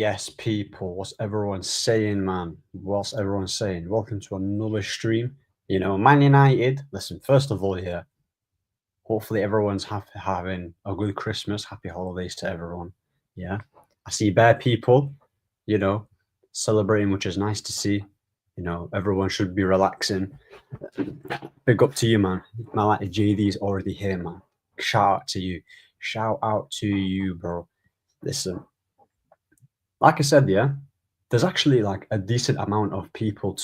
Yes, people, what's everyone saying, man? What's everyone saying? Welcome to another stream. Man United. Listen, first of all, here, hopefully everyone's having a good Christmas. Happy holidays to everyone. Yeah. I see bare people, you know, celebrating, which is nice to see. Everyone should be relaxing. Big up to you, man. Man, like JD's already here, man. Shout out to you. Shout out to you, bro. Listen, like I said, yeah, there's actually like a decent amount of people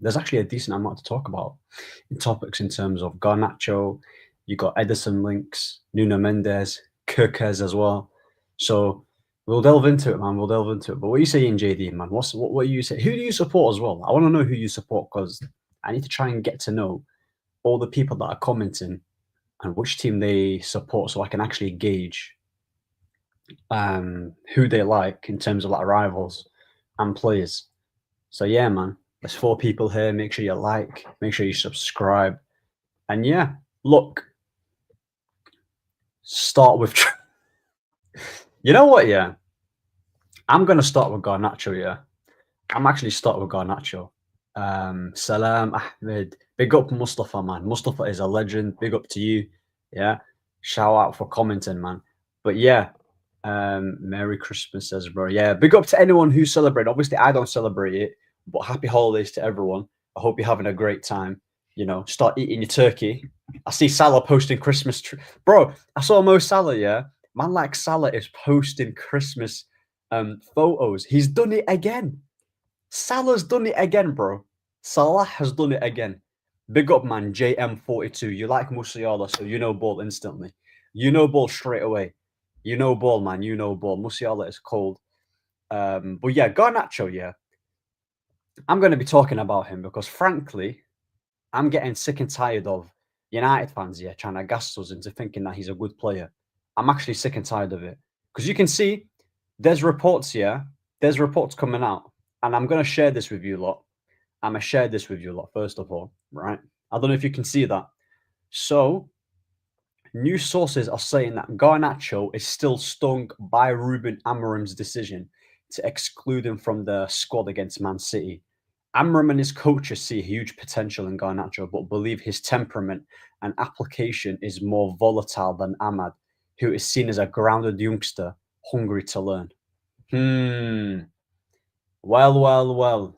there's actually a decent amount to talk about in topics in terms of Garnacho. You got Ederson links, Nuno Mendes, Kirkes as well. So we'll delve into it, man. We'll delve into it. But what are you saying, JD, man? What are you saying? Who do you support as well? I want to know who you support because I need to try and get to know all the people that are commenting and which team they support so I can actually gauge who they like in terms of like rivals and players. So yeah, man, there's 4 people here. Make sure you like, make sure you subscribe, and yeah, look, start with. You know what? Yeah, I'm gonna start with Garnacho. Yeah, I'm actually starting with Garnacho. Salam Ahmed, big up Mustafa, man. Mustafa is a legend. Big up to you. Yeah, shout out for commenting, man. But yeah, Merry Christmas, says bro. Yeah, big up to anyone who celebrates. Obviously, I don't celebrate it, but happy holidays to everyone. I hope you're having a great time. Start eating your turkey. I see Salah posting Christmas bro. I saw Mo Salah. Yeah, man, like Salah is posting Christmas photos. He's done it again. Salah's done it again, bro. Salah has done it again. Big up, man. JM42. You like Musiala, so you know ball instantly. You know ball straight away. You know ball, man. You know ball. Musiala is cold. But yeah, Garnacho, yeah. I'm going to be talking about him because, frankly, I'm getting sick and tired of United fans, yeah, trying to gas us into thinking that he's a good player. I'm actually sick and tired of it. Because you can see there's reports, yeah. There's reports coming out. And I'm going to share this with you lot. I'm going to share this with you lot, first of all, right? I don't know if you can see that. So, new sources are saying that Garnacho is still stung by Ruben Amorim's decision to exclude him from the squad against Man City. Amorim and his coaches see huge potential in Garnacho, but believe his temperament and application is more volatile than Ahmad, who is seen as a grounded youngster hungry to learn. Well.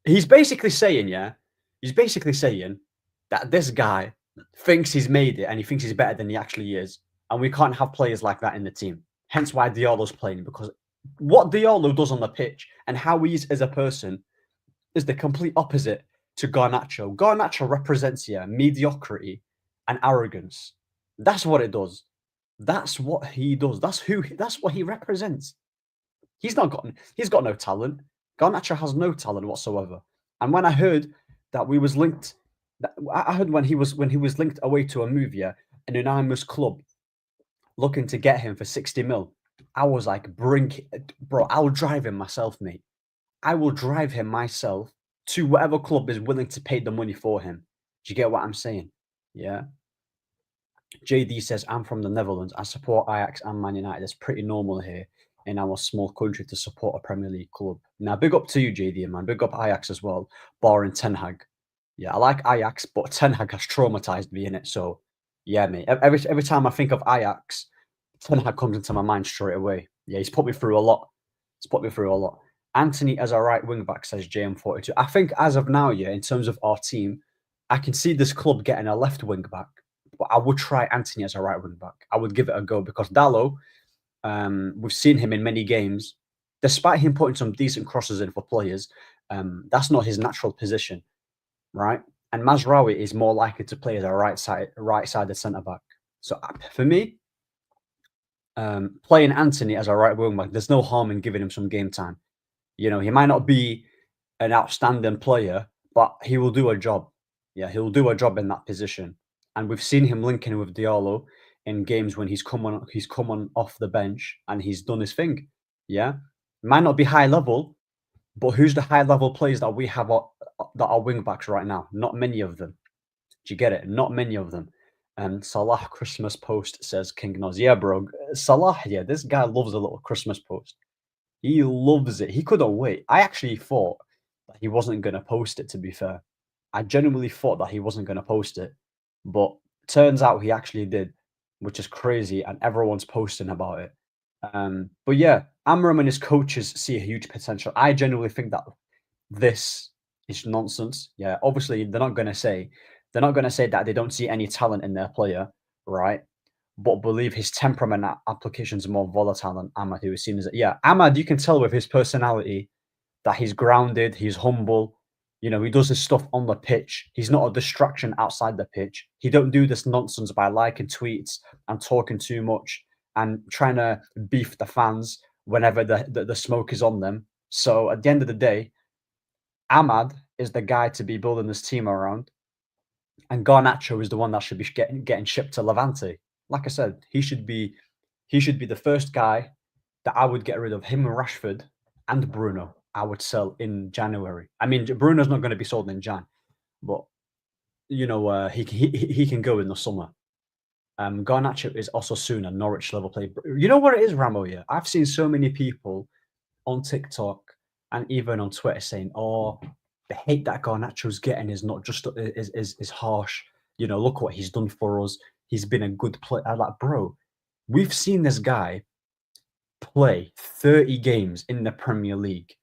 He's basically saying, yeah, that this guy thinks he's made it and he thinks he's better than he actually is. And we can't have players like that in the team. Hence why Diallo's playing, because what Diallo does on the pitch and how he is as a person is the complete opposite to Garnacho. Garnacho represents mediocrity and arrogance. That's what it does. That's what he does. That's what he represents. He's got no talent. Garnacho has no talent whatsoever. And when I heard that we was linked, I heard when he was linked away to a move, an anonymous club looking to get him for 60 mil. I was like, bro, I'll drive him myself, mate. I will drive him myself to whatever club is willing to pay the money for him. Do you get what I'm saying? Yeah. JD says, I'm from the Netherlands. I support Ajax and Man United. It's pretty normal here in our small country to support a Premier League club. Now, big up to you, JD, man. Big up Ajax as well, barring Ten Hag. Yeah, I like Ajax, but Ten Hag has traumatized me in it. So, yeah, mate. Every time I think of Ajax, Ten Hag comes into my mind straight away. Yeah, he's put me through a lot. Anthony as a right wing back, says JM42. I think as of now, in terms of our team, I can see this club getting a left wing back. But I would try Anthony as a right wing back. I would give it a go because Dallo, we've seen him in many games. Despite him putting some decent crosses in for players, that's not his natural position, right? And Mazraoui is more likely to play as a right-sided centre back. So for me, playing Anthony as a right wing back, there's no harm in giving him some game time. He might not be an outstanding player, but he will do a job. Yeah, he'll do a job in that position. And we've seen him linking with Diallo in games when he's come on off the bench and he's done his thing. Yeah, might not be high level, but who's the high level players that we have that are wing backs right now? Not many of them. Do you get it? Not many of them. Salah Christmas post, says King Noz. Yeah, bro. Salah, this guy loves a little Christmas post. He loves it. He couldn't wait. I actually thought that he wasn't going to post it, to be fair. I genuinely thought that he wasn't going to post it. But turns out he actually did, which is crazy. And everyone's posting about it. But yeah, Amorim and his coaches see a huge potential. I genuinely think that this is nonsense. Yeah, obviously they're not going to say that they don't see any talent in their player, right? But believe his temperament application is more volatile than Ahmad, who is seen as Ahmad. You can tell with his personality that he's grounded, he's humble. You know, he does his stuff on the pitch. He's not a distraction outside the pitch. He don't do this nonsense by liking tweets and talking too much and trying to beef the fans whenever the smoke is on them. So at the end of the day, Ahmad is the guy to be building this team around, and Garnacho is the one that should be getting shipped to Levante. Like I said, he should be the first guy that I would get rid of. Him and Rashford and Bruno, I would sell in January. I mean, Bruno's not going to be sold in Jan, but you know, he can go in the summer. Garnacho is also soon a Norwich level player. You know what it is, Ramo? Yeah, I've seen so many people on TikTok and even on Twitter saying, "Oh, the hate that Garnacho's getting is not just is harsh. You know, look what he's done for us. He's been a good player." I'm like, bro, we've seen this guy play 30 games in the Premier League,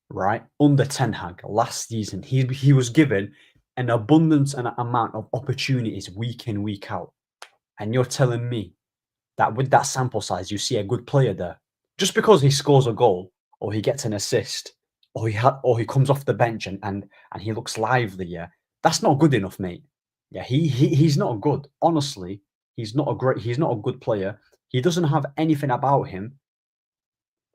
right? Under Ten Hag last season. He was given an abundance and amount of opportunities week in, week out. And you're telling me that with that sample size, you see a good player there. Just because he scores a goal or he gets an assist or he comes off the bench and he looks lively, yeah, that's not good enough, mate. Yeah, he's not good. Honestly, he's not a good player. He doesn't have anything about him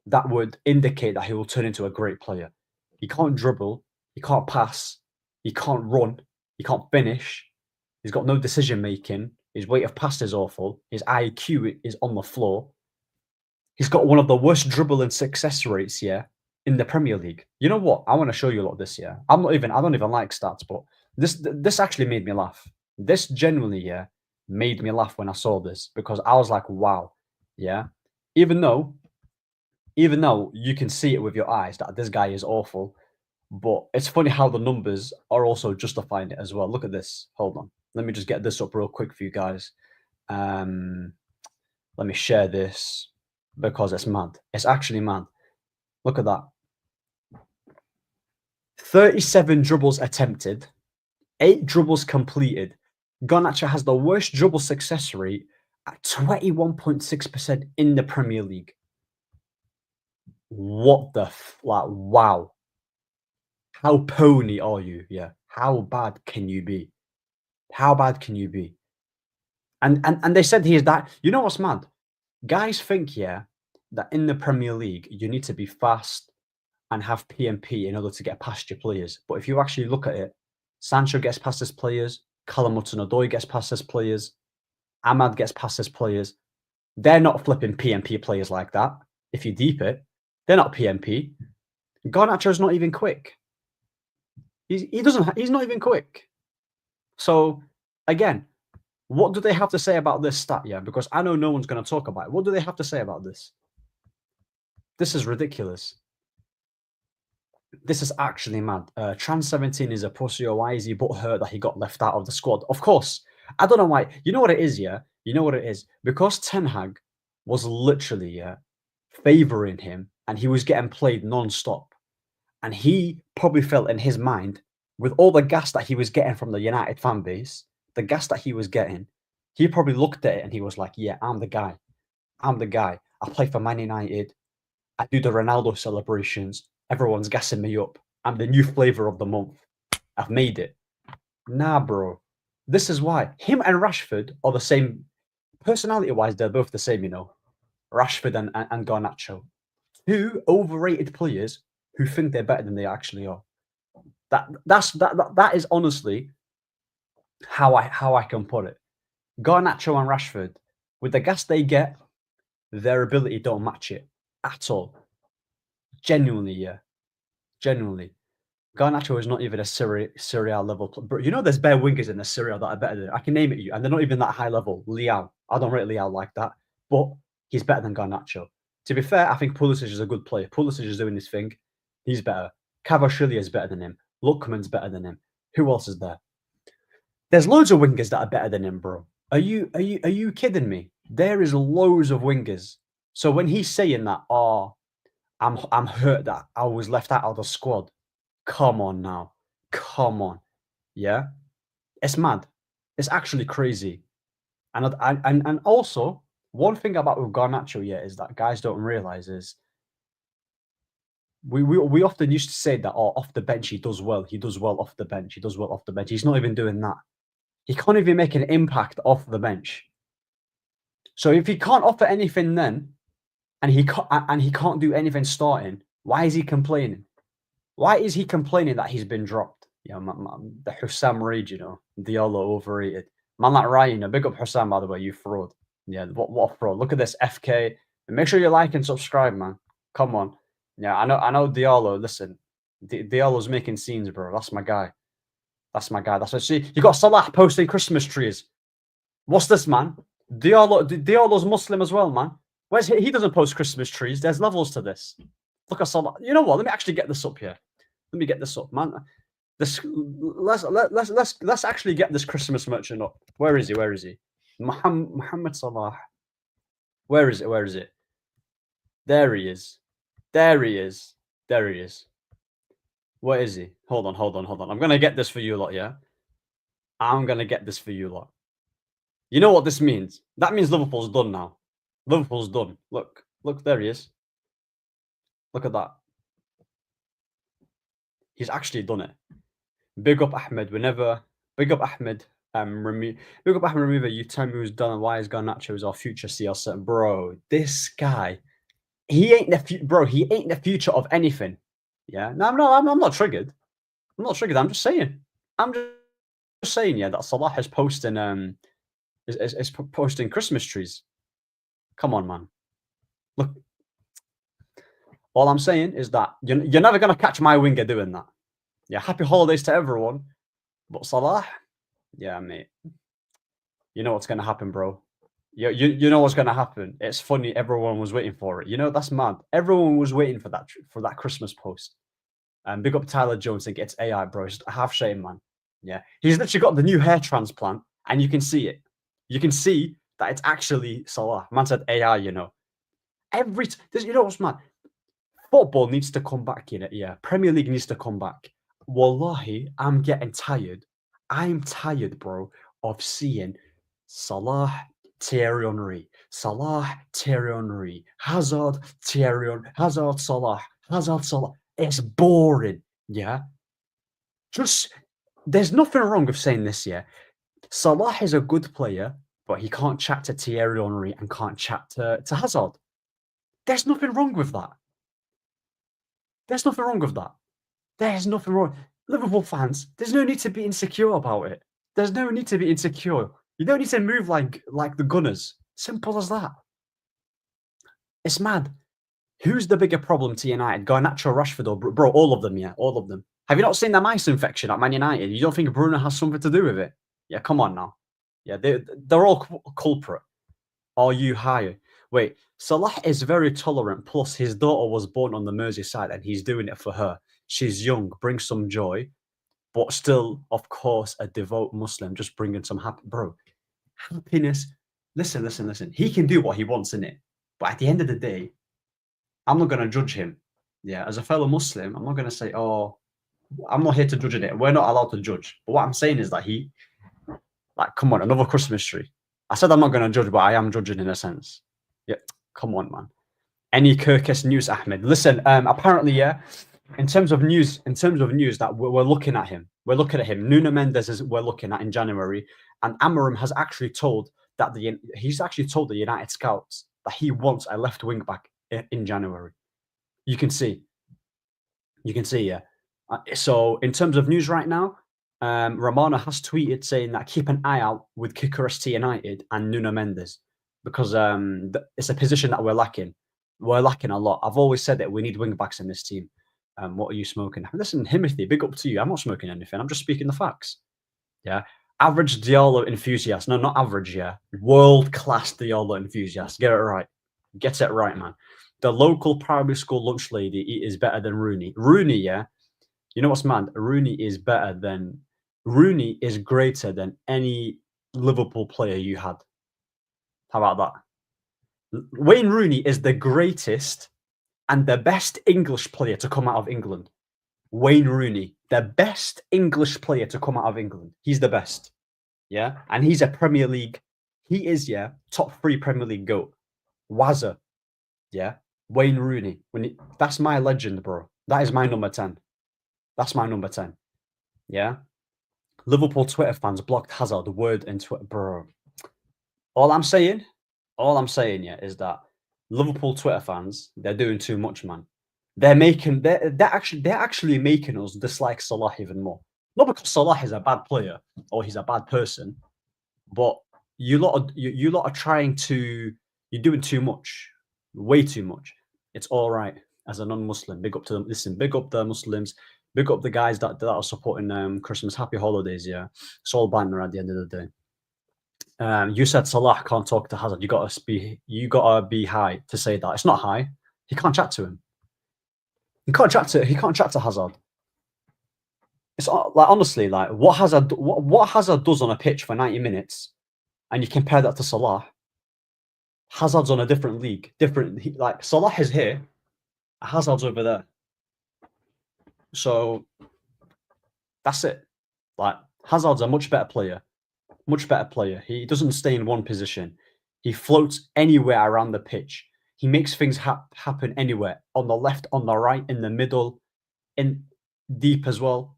that would indicate that he will turn into a great player. He can't dribble, he can't pass, he can't run, he can't finish. He's got no decision making. His rate of pass is awful. His IQ is on the floor. He's got one of the worst dribble and success rates, yeah, in the Premier League. You know what? I want to show you a lot of this, yeah. I don't even like stats, but this actually made me laugh. This genuinely, yeah, made me laugh when I saw this because I was like, wow, yeah. Even though you can see it with your eyes that this guy is awful, but it's funny how the numbers are also justifying it as well. Look at this. Hold on. Let me just get this up real quick for you guys. Let me share this because it's mad. It's actually mad. Look at that. 37 dribbles attempted, 8 dribbles completed. Garnacho has the worst dribble success rate at 21.6% in the Premier League. What the wow. How pony are you? Yeah. How bad can you be? How bad can you be? And they said he is that. You know what's mad? Guys think, yeah, that in the Premier League you need to be fast and have PMP in order to get past your players. But if you actually look at it, Sancho gets past his players, Callum Hudson-Odoi gets past his players, Ahmad gets past his players. They're not flipping PMP players like that. If you deep it, they're not PMP. Garnacho's not even quick. He's not even quick. So again, what do they have to say about this stat? Yeah, because I know no one's going to talk about it. What do they have to say about this? This is ridiculous. This is actually mad. Trans17 is a pussy, or why is he butthurt that he got left out of the squad? Of course. I don't know why. You know what it is, yeah? You know what it is? Because Ten Hag was literally, yeah, favouring him and he was getting played non-stop. And he probably felt in his mind, with all the gas that he was getting from the United fan base, the gas that he was getting, he probably looked at it and he was like, yeah, I'm the guy. I'm the guy. I play for Man United. I do the Ronaldo celebrations. Everyone's gassing me up. I'm the new flavour of the month. I've made it. Nah, bro. This is why. Him and Rashford are the same. Personality-wise, they're both the same, you know. Rashford and Garnacho. Two overrated players who think they're better than they actually are. That is honestly how I can put it. Garnacho and Rashford, with the gas they get, their ability don't match it at all. Genuinely, yeah. Genuinely. Garnacho is not even a Serie A level player. But you know there's bare wingers in the Serie A that are better than I can name it you, and they're not even that high level. Leao. I don't rate Leao like that, but he's better than Garnacho. To be fair, I think Pulisic is a good player. Pulisic is doing his thing. He's better. Kvaratskhelia is better than him. Lookman's better than him. Who else is there? There's loads of wingers that are better than him, bro. Are you kidding me? There is loads of wingers. So when he's saying that, oh, I'm hurt that I was left out of the squad. Come on now. Come on. Yeah? It's mad. It's actually crazy. And also, one thing about with Garnacho, yeah, is that guys don't realise is we often used to say that, oh, off the bench he does well. He does well off the bench. He does well off the bench. He's not even doing that. He can't even make an impact off the bench. So if he can't offer anything then, and he can't do anything starting, why is he complaining? Why is he complaining that he's been dropped? Yeah, the Hussam rage, you know, Diallo overrated. Man like Ryan, big up Hussam, by the way, you fraud. Yeah, what a fraud. Look at this, FK. And make sure you like and subscribe, man. Come on. Yeah, I know Diallo. Listen, Diallo's making scenes, bro. That's my guy. That's my guy. That's what see. You got Salah posting Christmas trees. What's this, man? Diallo's Muslim as well, man. Where's he doesn't post Christmas trees. There's levels to this. Look at Salah. You know what? Let me actually get this up here. Let me get this up, man. Let's actually get this Christmas merchant up. Where is he? Where is he? Mohammed Salah. Where is it? Where is it? There he is. There he is. There he is. Where is he? Hold on, hold on, hold on. I'm gonna get this for you lot, yeah? I'm gonna get this for you lot. You know what this means? That means Liverpool's done now. Liverpool's done. Look, there he is. Look at that. He's actually done it. Big up Ahmed. Big up Ahmed. Big up Ahmed Remover. You tell me who's done and why is Garnacho is our future CL7. Bro, this guy, he ain't the future of anything. Yeah. No, I'm not triggered. I'm not triggered. I'm just saying. I'm just saying, yeah, that Salah is posting is posting Christmas trees. Come on, man. Look. All I'm saying is that you're never gonna catch my winger doing that. Yeah, happy holidays to everyone. But Salah, yeah, mate. You know what's gonna happen, bro. You know what's gonna happen. It's funny. Everyone was waiting for it. You know that's mad. Everyone was waiting for that Christmas post. And big up Tyler Jones think it's AI, bro. It's a half shame, man. Yeah, he's literally got the new hair transplant, and you can see it. You can see that it's actually Salah. Man said AI. You know, you know what's mad. Football needs to come back, you know. Yeah, Premier League needs to come back. Wallahi, I'm getting tired. I'm tired, bro, of seeing Salah, Thierry Henry, Salah, Thierry Henry, Hazard, Thierry Henry, Hazard, Salah, Hazard, Salah. It's boring, yeah. There's nothing wrong with saying this, yeah. Salah is a good player, but he can't chat to Thierry Henry and can't chat to Hazard. There's nothing wrong with that. There's nothing wrong with that. There's nothing wrong. Liverpool fans, there's no need to be insecure about it. There's no need to be insecure. You don't need to move like the Gunners. Simple as that. It's mad. Who's the bigger problem to United? Garnacho, Rashford, or bro? All of them, yeah, all of them. Have you not seen the mice infection at Man United? You don't think Bruno has something to do with it? Yeah, come on now. Yeah, they're all culprit. Are you higher? Wait, Salah is very tolerant. Plus, his daughter was born on the Merseyside, and he's doing it for her. She's young, brings some joy, but still, of course, a devout Muslim, just bringing some happiness. Listen. He can do what he wants in it, but at the end of the day, I'm not going to judge him. Yeah, as a fellow Muslim, I'm not going to say, oh, I'm not here to judge it. We're not allowed to judge. But what I'm saying is that come on, another Christmas tree. I said I'm not going to judge, but I am judging in a sense. Yeah, come on, man. Any Kirkes news, Ahmed? Listen, apparently, yeah. In terms of news, that we're looking at him. We're looking at him. Nuno Mendes we're looking at in January, and Amorim has actually told that the United scouts that he wants a left wing back in January. You can see, yeah. So in terms of news right now, Romano has tweeted saying that keep an eye out with Kickers to United and Nuno Mendes because it's a position that we're lacking. We're lacking a lot. I've always said that we need wing backs in this team. What are you smoking? Listen, Himothy, big up to you. I'm not smoking anything. I'm just speaking the facts. Yeah. Average Diallo enthusiast. No, not average, yeah. World-class Diallo enthusiast. Get it right. Get it right, man. the local primary school lunch lady is better than Rooney. Rooney, yeah. You know what's mad? Rooney is greater than any Liverpool player you had. How about that? Wayne Rooney is the greatest and the best English player to come out of England. Wayne Rooney, the best English player to come out of England. He's the best. Yeah. And he's a Premier League. He is, yeah, top 3 Premier League GOAT. Wazza. Yeah. Wayne Rooney. That's my legend, bro. That is my number 10. That's my number 10. Yeah. Liverpool Twitter fans blocked Hazard word in Twitter, bro. All I'm saying, yeah, is that Liverpool Twitter fans, they're doing too much, man. They're actually making us dislike Salah even more. Not because Salah is a bad player or he's a bad person, but you lot are trying to. You're doing too much, way too much. It's all right as a non-Muslim. Big up to them. Listen, big up the Muslims. Big up the guys that are supporting Christmas. Happy holidays, yeah. It's all banter at the end of the day. You said Salah can't talk to Hazard. You gotta be high to say that. It's not high. He can't chat to him. He can't chat to Hazard. It's like, honestly, like what Hazard does on a pitch for 90 minutes, and you compare that to Salah. Hazard's on a different league. Like Salah is here, Hazard's over there. So that's it. Like Hazard's a much better player. Much better player. He doesn't stay in one position. He floats anywhere around the pitch. He makes things happen anywhere. On the left, on the right, in the middle, in deep as well.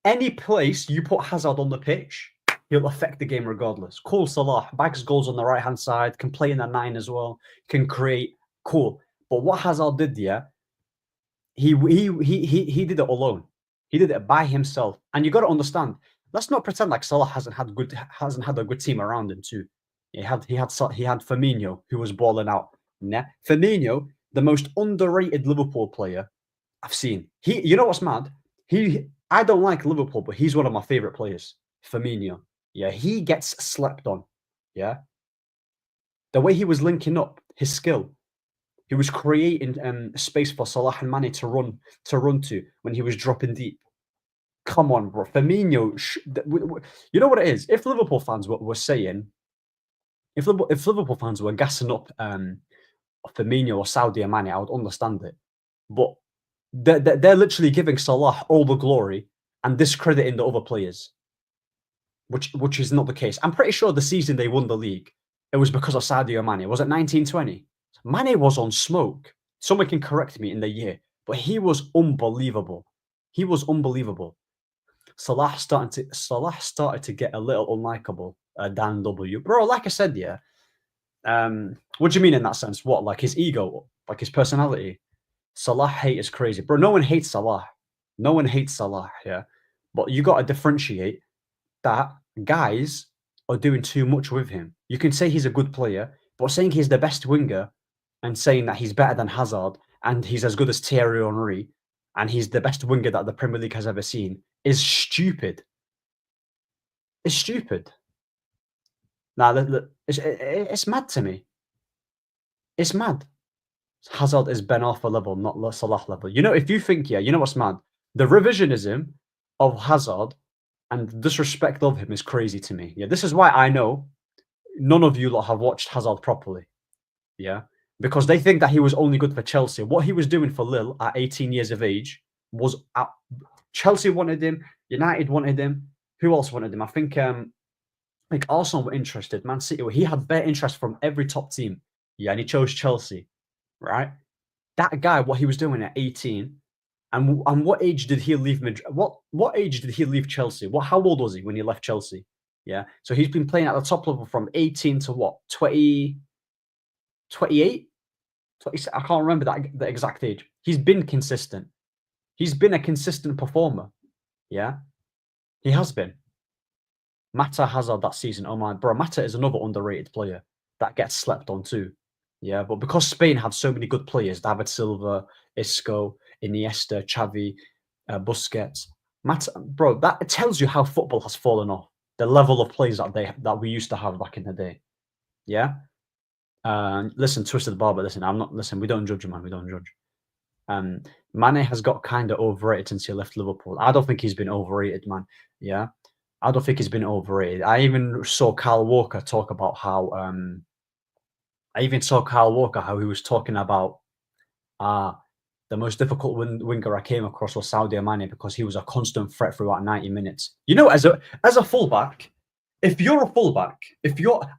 Any place you put Hazard on the pitch, he'll affect the game regardless. Cool, Salah bags goals on the right-hand side, can play in the 9 as well, can create. Cool. But what Hazard did, yeah, he did it alone. He did it by himself. And you got to understand, let's not pretend like Salah hasn't had a good team around him too. He had Firmino, who was balling out. Nah, Firmino, the most underrated Liverpool player I've seen. You know what's mad? I don't like Liverpool, but he's one of my favorite players. Firmino. Yeah, he gets slept on. Yeah. The way he was linking up, his skill. He was creating space for Salah and Mane to run to when he was dropping deep. Come on, bro. Firmino, you know what it is? If Liverpool fans were saying, if Liverpool fans were gassing up Firmino or Sadio Mane, I would understand it. But they're literally giving Salah all the glory and discrediting the other players, which is not the case. I'm pretty sure the season they won the league, it was because of Sadio Mane. Was it 1920? Mane was on smoke. Someone can correct me in the year, but he was unbelievable. He was unbelievable. Salah started to get a little unlikable. Dan W. Bro, like I said, yeah. What do you mean in that sense? What, like his ego, like his personality? Salah hate is crazy, bro. No one hates Salah. No one hates Salah, yeah. But you got to differentiate that guys are doing too much with him. You can say he's a good player, but saying he's the best winger and saying that he's better than Hazard and he's as good as Thierry Henry and he's the best winger that the Premier League has ever seen is stupid. It's stupid. Now, it's mad to me. It's mad. Hazard is Ben Arfa level, not Salah level. You know, if you think, yeah, you know what's mad? The revisionism of Hazard and disrespect of him is crazy to me. Yeah, this is why I know none of you lot have watched Hazard properly. Yeah, because they think that he was only good for Chelsea. What he was doing for Lille at 18 years of age was Chelsea wanted him, United wanted him. Who else wanted him? I think Arsenal were interested. Man City, he had better interest from every top team. Yeah, and he chose Chelsea, right? That guy, what he was doing at 18, and what age did he leave Madrid? What age did he leave Chelsea? How old was he when he left Chelsea? Yeah, so he's been playing at the top level from 18 to what, 20, 28? 20, I can't remember the exact age. He's been consistent. He's been a consistent performer. Yeah, he has been. Mata Hazard that season, oh my, bro, Mata is another underrated player that gets slept on too. Yeah, but because Spain had so many good players, David Silva, Isco, Iniesta, Xavi, Busquets, Mata, bro, that tells you how football has fallen off. The level of players that we used to have back in the day. Yeah. Listen, Twisted Barber, listen, listen, we don't judge, man. We don't judge. Mane has got kind of overrated since he left Liverpool. I don't think he's been overrated, man. Yeah. I don't think he's been overrated. I even saw Kyle Walker talk about how how he was talking about the most difficult winger I came across was Sadio Mane because he was a constant threat throughout 90 minutes. You know, as a fullback, if you're a fullback, I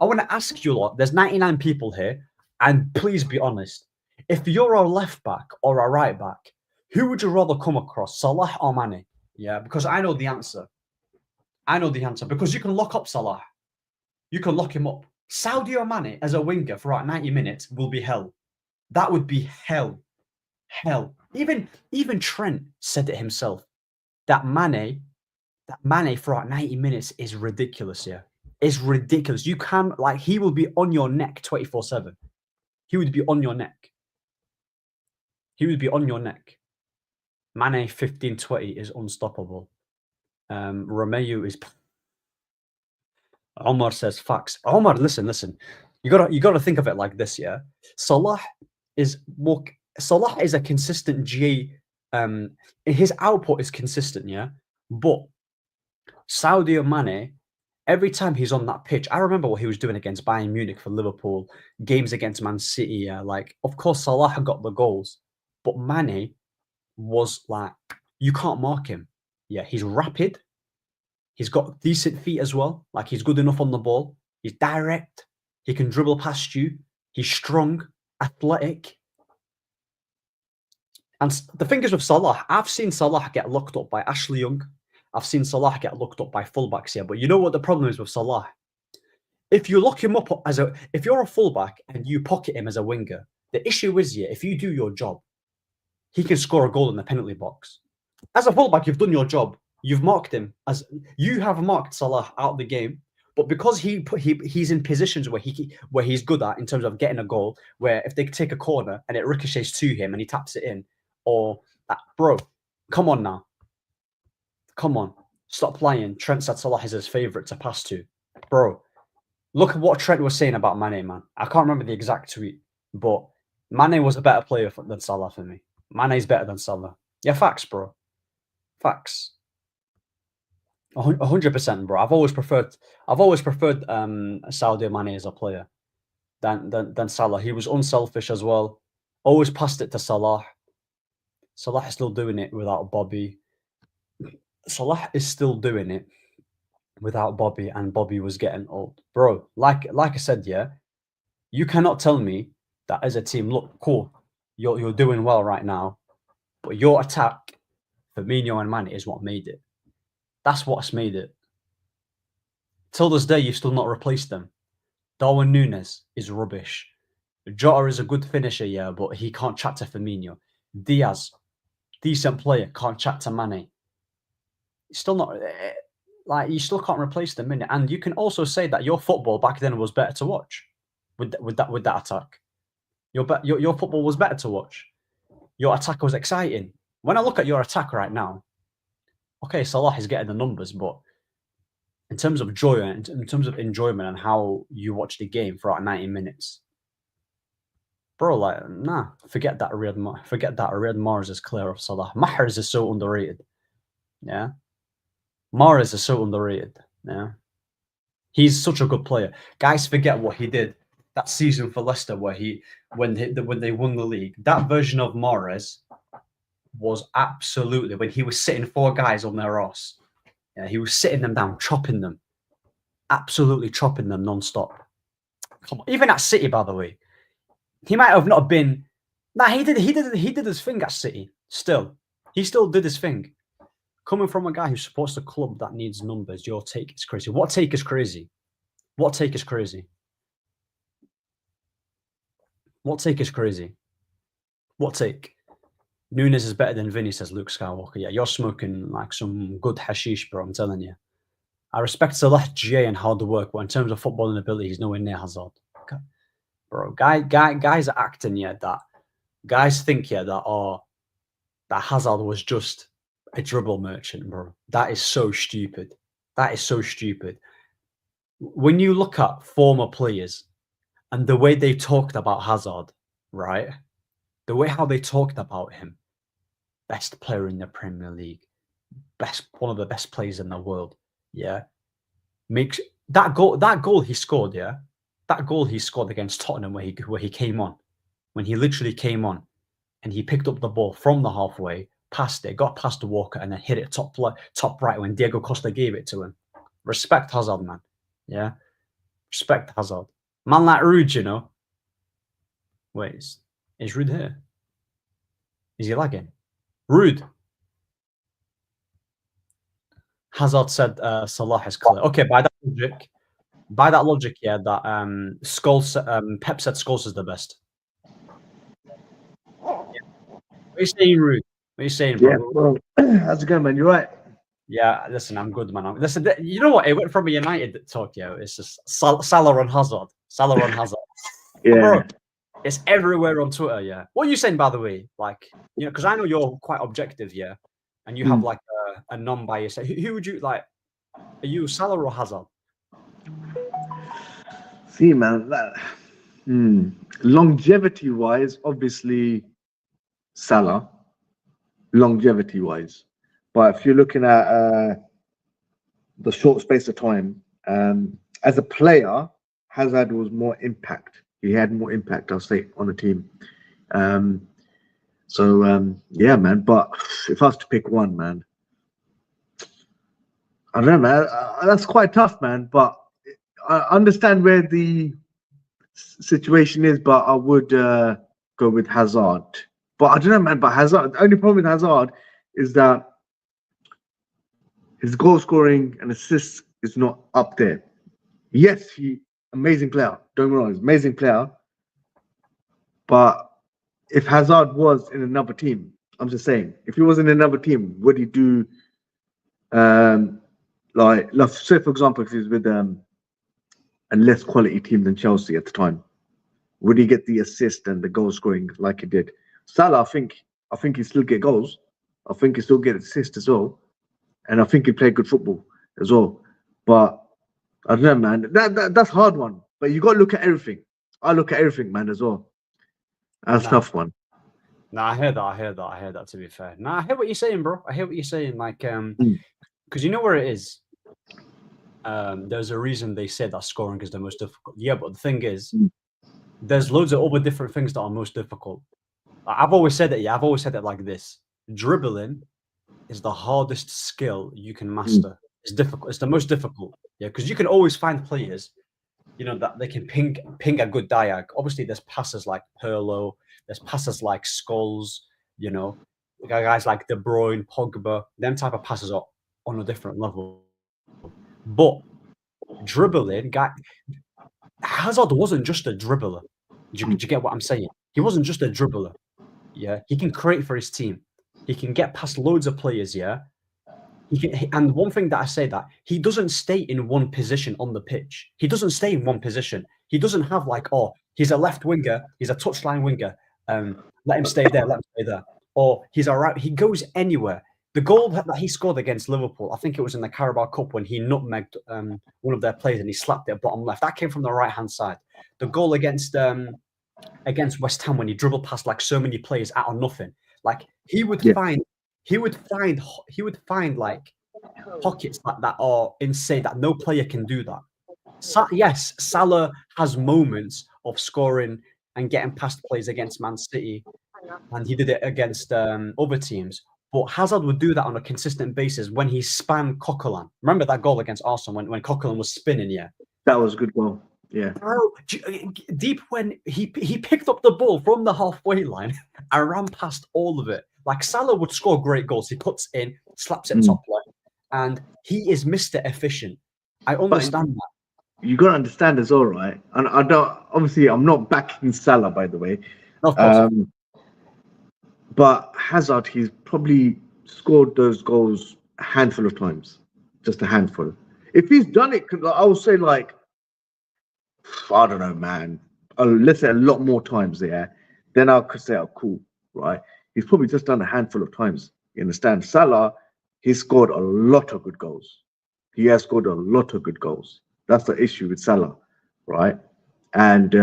want to ask you a lot. There's 99 people here, and please be honest. If you're a left back or a right back, who would you rather come across, Salah or Mane? Yeah, because I know the answer. I know the answer because you can lock up Salah. You can lock him up. Sadio Mane as a winger for about 90 minutes will be hell. That would be hell. Hell. Even Trent said it himself. That Mane for about 90 minutes is ridiculous, yeah. It's ridiculous. You can, like, he will be on your neck 24/7. He would be on your neck. He would be on your neck. Mane 15-20 is unstoppable. Romeo is. Omar says facts. Omar, listen. You gotta think of it like this, yeah. Salah is a consistent GA. His output is consistent, yeah. But Sadio Mane, every time he's on that pitch, I remember what he was doing against Bayern Munich for Liverpool, games against Man City. Yeah, like, of course Salah got the goals, but Mane was like, you can't mark him. Yeah, he's rapid. He's got decent feet as well. Like, he's good enough on the ball. He's direct. He can dribble past you. He's strong, athletic. And the thing is with Salah, I've seen Salah get locked up by Ashley Young. I've seen Salah get locked up by fullbacks here. But you know what the problem is with Salah? If you lock him up if you're a fullback and you pocket him as a winger, the issue is, yeah, if you do your job, he can score a goal in the penalty box. As a fullback, you've done your job. You've marked him you have marked Salah out of the game, but because he's in positions where he's good at in terms of getting a goal, where if they take a corner and it ricochets to him and he taps it in, or that, bro, come on now, come on, stop playing. Trent said Salah is his favourite to pass to, bro. Look at what Trent was saying about Mane, man. I can't remember the exact tweet, but Mane was a better player than Salah for me. Mane's better than Salah. Yeah, facts, bro. Facts. 100%, bro. I've always preferred Sadio Mane as a player than Salah. He was unselfish as well. Always passed it to Salah. Salah is still doing it without Bobby. Salah is still doing it without Bobby, and Bobby was getting old, bro. Like I said, yeah. You cannot tell me that as a team, look, cool, you're doing well right now, but your attack, Firmino and Mane, is what made it. That's what's made it. Till this day, you've still not replaced them. Darwin Núñez is rubbish. Jota is a good finisher, yeah, but he can't chat to Firmino. Diaz, decent player, can't chat to Mane. Still not, like, you still can't replace them, innit? And you can also say that your football back then was better to watch with that attack. Your football was better to watch. Your attack was exciting. When I look at your attack right now, okay, Salah is getting the numbers, but in terms of joy and in terms of enjoyment and how you watch the game for 90 minutes, bro, like, nah, forget that. Riyad Mahrez is clear of Salah. Mahrez is so underrated. Yeah, Mahrez is so underrated. Yeah, he's such a good player. Guys, forget what he did that season for Leicester, where when they won the league. That version of Mahrez was absolutely, when he was sitting 4 guys on their arse. Yeah, he was sitting them down, chopping them, absolutely chopping them non-stop. Come on. Even at City, by the way, he might have not been. Nah, he did his thing at City. He still did his thing. Coming from a guy who supports the club that needs numbers, your take is crazy. What take is crazy? What take is crazy? What take is crazy? What take? Núñez is better than Vinny, says Luke Skywalker. Yeah, you're smoking like some good hashish, bro. I'm telling you. I respect Salah, GA, and hard work, but in terms of footballing ability, he's nowhere near Hazard. Okay. Bro, guys are acting, yeah, that guys think, yeah, that Hazard was just a dribble merchant, bro. That is so stupid. That is so stupid. When you look at former players And the way they talked about Hazard, right? The way how they talked about him, best player in the Premier League, one of the best players in the world. Yeah, makes that goal he scored. Yeah, that goal he scored against Tottenham where he came on, when he literally came on, and he picked up the ball from the halfway, passed it, got past Walker, and then hit it top right when Diego Costa gave it to him. Respect Hazard, man. Yeah, respect Hazard. Man like Rude, you know. Wait, is Rude here? Is he lagging? Rude. Hazard said Salah is clear. Okay, by that logic, yeah, that Pep said Scholes is the best. Yeah. What are you saying, Rude? What are you saying, bro? Yeah, well, how's it going, man? You right? Yeah, listen, I'm good, man. Listen, you know what? It went from a United talk, yeah. It's just Salah on Hazard. Salah on Hazard. Yeah. Bro, it's everywhere on Twitter, yeah. What are you saying, by the way? Like, you know, because I know you're quite objective, yeah, and you have like a non-bias. Who would you like? Are you Salah or Hazard? See, man, longevity-wise, obviously Salah, longevity-wise. But if you're looking at the short space of time, as a player, Hazard was more impact. He had more impact, I'll say, on the team. Yeah, man. But if I was to pick one, man, I don't know, man. That's quite tough, man. But I understand where the situation is, but I would go with Hazard. But I don't know, man. But Hazard, the only problem with Hazard is that his goal scoring and assists is not up there. Yes, amazing player. Don't get me wrong, he's an amazing player. But if Hazard was in another team, I'm just saying, if he was in another team, would he do like say for example, if he's with a less quality team than Chelsea at the time, would he get the assist and the goal scoring like he did? Salah, I think he still get goals. I think he still get assists as well, and I think he played good football as well. But I don't know, man. That's a hard one. But you got to look at everything. I look at everything, man, as well. That's a tough one. Nah, I hear that. To be fair, nah, I hear what you're saying, bro. I hear what you're saying. Like, because you know where it is. There's a reason they say that scoring is the most difficult. Yeah, but the thing is, there's loads of other different things that are most difficult. I've always said it. Yeah, I've always said it like this: dribbling is the hardest skill you can master. It's difficult. It's the most difficult. Yeah, because you can always find players, you know, that they can ping a good diag. Obviously, there's passes like Pirlo, there's passes like Scholes, you know, guys like De Bruyne, Pogba. Them type of passes are on a different level. But dribbling, Hazard wasn't just a dribbler. Do you get what I'm saying? He wasn't just a dribbler. Yeah, he can create for his team. He can get past loads of players. Yeah, and one thing that I say that he doesn't stay in one position on the pitch. He doesn't stay in one position. He doesn't have like, oh, he's a left winger, he's a touchline winger. Let him stay there. Let him stay there. Or he's all right. He goes anywhere. The goal that he scored against Liverpool, I think it was in the Carabao Cup when he nutmegged one of their players and he slapped it bottom left. That came from the right hand side. The goal against West Ham when he dribbled past like so many players out of nothing. Like he would find like pockets that are insane that no player can do that. Yes, Salah has moments of scoring and getting past players against Man City, and he did it against other teams. But Hazard would do that on a consistent basis when he spanned Coquelin. Remember that goal against Arsenal when Coquelin was spinning? Yeah, that was a good goal. Yeah, bro, deep when he picked up the ball from the halfway line and ran past all of it. Like Salah would score great goals. He puts in, slaps it top left, and he is Mr. Efficient. I understand that. You got to understand as well, right? And I don't. Obviously, I'm not backing Salah, by the way. Of course. But Hazard, he's probably scored those goals a handful of times, just a handful. If he's done it, I would say like, I don't know, man. Let's say a lot more times there. Then I could say, oh, cool, right? He's probably just done a handful of times. You understand? Salah, he's scored a lot of good goals. He has scored a lot of good goals. That's the issue with Salah, right? And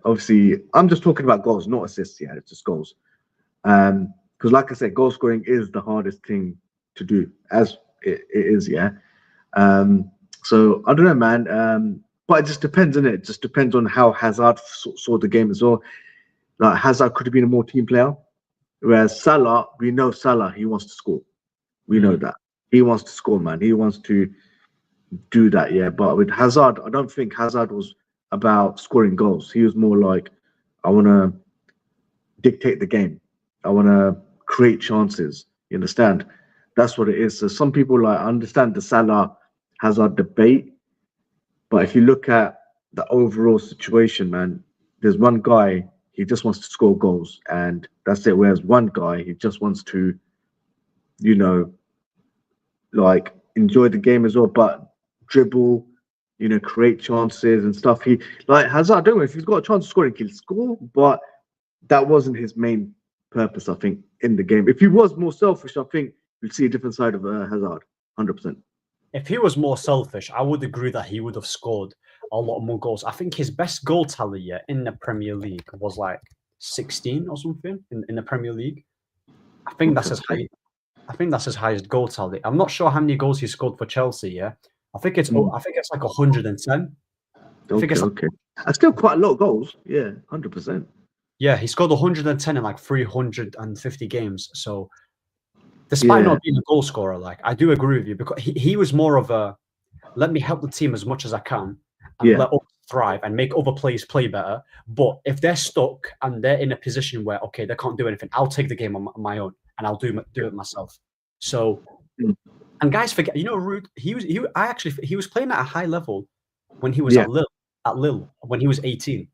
obviously, I'm just talking about goals, not assists. Yeah, it's just goals. Because, like I said, goal scoring is the hardest thing to do, as it is. Yeah. So I don't know, man. But it just depends, innit? It just depends on how Hazard saw the game as well. Like Hazard could have been a more team player, whereas Salah, we know Salah, he wants to score. We know that he wants to score, man. He wants to do that, yeah. But with Hazard, I don't think Hazard was about scoring goals. He was more like, I want to dictate the game. I want to create chances. You understand? That's what it is. So some people like understand the Salah Hazard debate, but if you look at the overall situation, man, there's one guy he just wants to score goals, and that's it. Whereas one guy he just wants to, you know, like enjoy the game as well, but dribble, you know, create chances and stuff. He like Hazard, don't know if he's got a chance of scoring, he'll score, but that wasn't his main purpose, I think, in the game. If he was more selfish, I think you'd see a different side of Hazard, 100%. If he was more selfish, I would agree that he would have scored a lot more goals. I think his best goal tally in the Premier League was like 16 or something in the Premier League. I think that's his high. I think that's his highest goal tally. I'm not sure how many goals he scored for Chelsea. Yeah, I think it's like 110. Okay. That's still quite a lot of goals. Yeah, 100%. Yeah, he scored 110 in like 350 games. So, despite not being a goal scorer, like I do agree with you because he was more of a let me help the team as much as I can and let us thrive and make other players play better. But if they're stuck and they're in a position where okay they can't do anything, I'll take the game on my own and I'll do it myself. So, and guys forget, you know, Ruud, he was playing at a high level when he was at Lille when he was 18.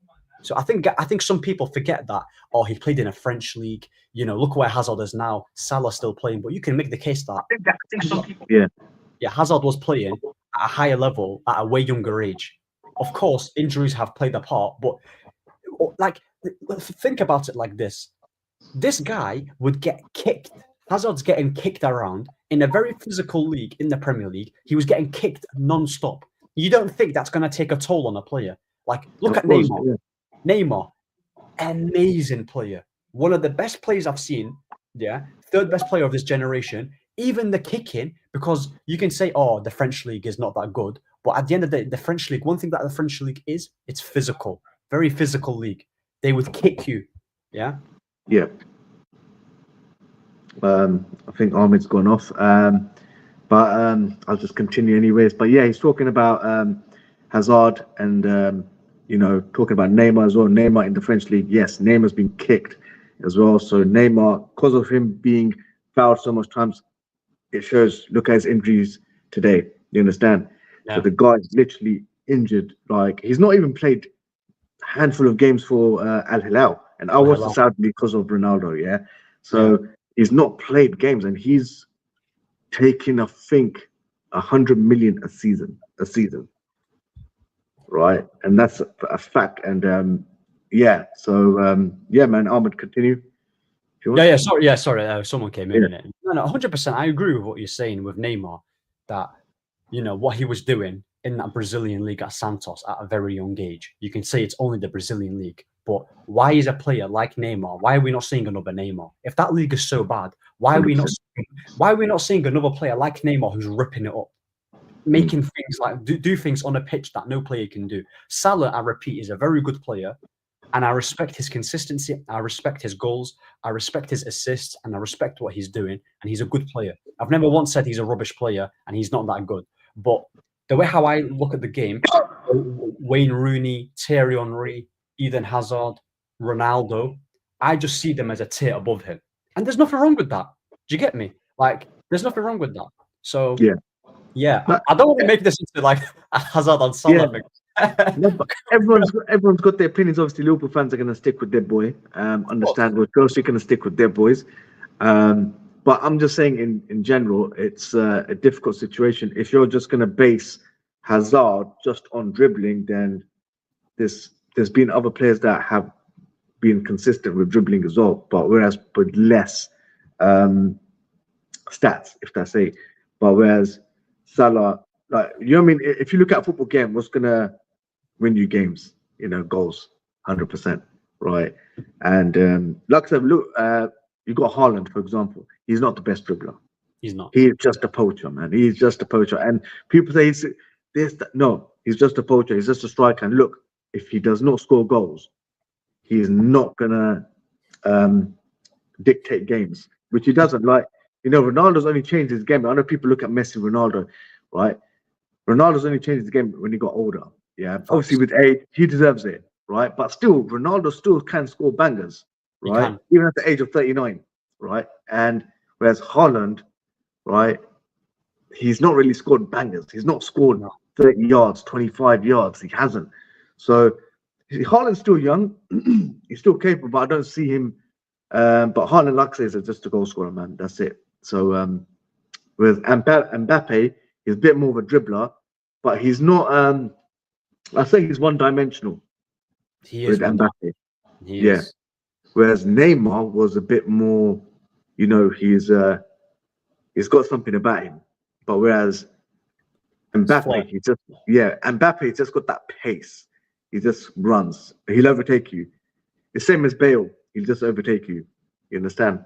So I think some people forget that. Oh, he played in a French league. You know, look where Hazard is now. Salah's still playing, but you can make the case that I think some people, Hazard was playing at a higher level at a way younger age. Of course, injuries have played a part, but like think about it like this: this guy would get kicked. Hazard's getting kicked around in a very physical league in the Premier League. He was getting kicked non-stop. You don't think that's going to take a toll on a player? Like, look at Neymar. Yeah. Neymar, amazing player. One of the best players I've seen. Yeah, third best player of this generation. Even the kicking, because you can say, oh, the French league is not that good. But at the end of the day, the French league, one thing that the French league is, it's physical. Very physical league. They would kick you. Yeah? Yeah. I think Ahmed's gone off. But I'll just continue anyways. But yeah, he's talking about Hazard and, you know, talking about Neymar as well. Neymar in the French league. Yes, Neymar's been kicked as well. So Neymar, because of him being fouled so much times, it shows, look at his injuries today. You understand? Yeah. So the guy's literally injured. Like, he's not even played a handful of games for Al Hilal. And I watched this out because of Ronaldo, yeah? So he's not played games, and he's taking, I think, 100 million a season. Right? And that's a fact. And yeah, so yeah, man, Ahmed, continue. Sorry. Someone came in it. No, 100%. I agree with what you're saying with Neymar. That, you know, what he was doing in that Brazilian league at Santos at a very young age. You can say it's only the Brazilian league, but why is a player like Neymar? Why are we not seeing another Neymar? If that league is so bad, why are we not seeing another player like Neymar who's ripping it up, making things like do things on a pitch that no player can do? Salah, I repeat, is a very good player. And I respect his consistency. I respect his goals. I respect his assists. And I respect what he's doing. And he's a good player. I've never once said he's a rubbish player and he's not that good. But the way how I look at the game, Wayne Rooney, Thierry Henry, Eden Hazard, Ronaldo, I just see them as a tier above him. And there's nothing wrong with that. Do you get me? Like, there's nothing wrong with that. So, yeah. I don't want to make this into like a Hazard and Salah thing. No, but everyone's got their opinions. Obviously, Liverpool fans are going to stick with their boy. Understandable. Chelsea are going to stick with their boys. But I'm just saying, in general, it's a difficult situation. If you're just going to base Hazard just on dribbling, then there's been other players that have been consistent with dribbling as well, but with less stats, if that's it. But whereas Salah, like, you know what I mean? If you look at a football game, what's going to win you games? goals, 100%, right? And like I said, look, you got Haaland, for example. He's not the best dribbler. He's not. He's just a poacher, man. He's just a poacher. And people say he's this. No, he's just a poacher. He's just a striker. And look, if he does not score goals, he's not gonna dictate games, which he doesn't. Like, Ronaldo's only changed his game. I know people look at Messi, Ronaldo, right? Ronaldo's only changed his game when he got older. Yeah, obviously with age, he deserves it, right? But still, Ronaldo still can score bangers, right? Even at the age of 39, right? And whereas Haaland, right, he's not really scored bangers. He's not scored 30 yards, 25 yards. He hasn't. So Haaland's still young. He's still capable, but I don't see him. But Haaland, like I say, is just a goal scorer, man. That's it. So with Mbappe, he's a bit more of a dribbler, but he's not. I say he's one-dimensional. He is with Mbappe. He is. Whereas Neymar was a bit more. He's got something about him. But whereas Mbappe, Mbappe just got that pace. He just runs. He'll overtake you. The same as Bale. He'll just overtake you. You understand?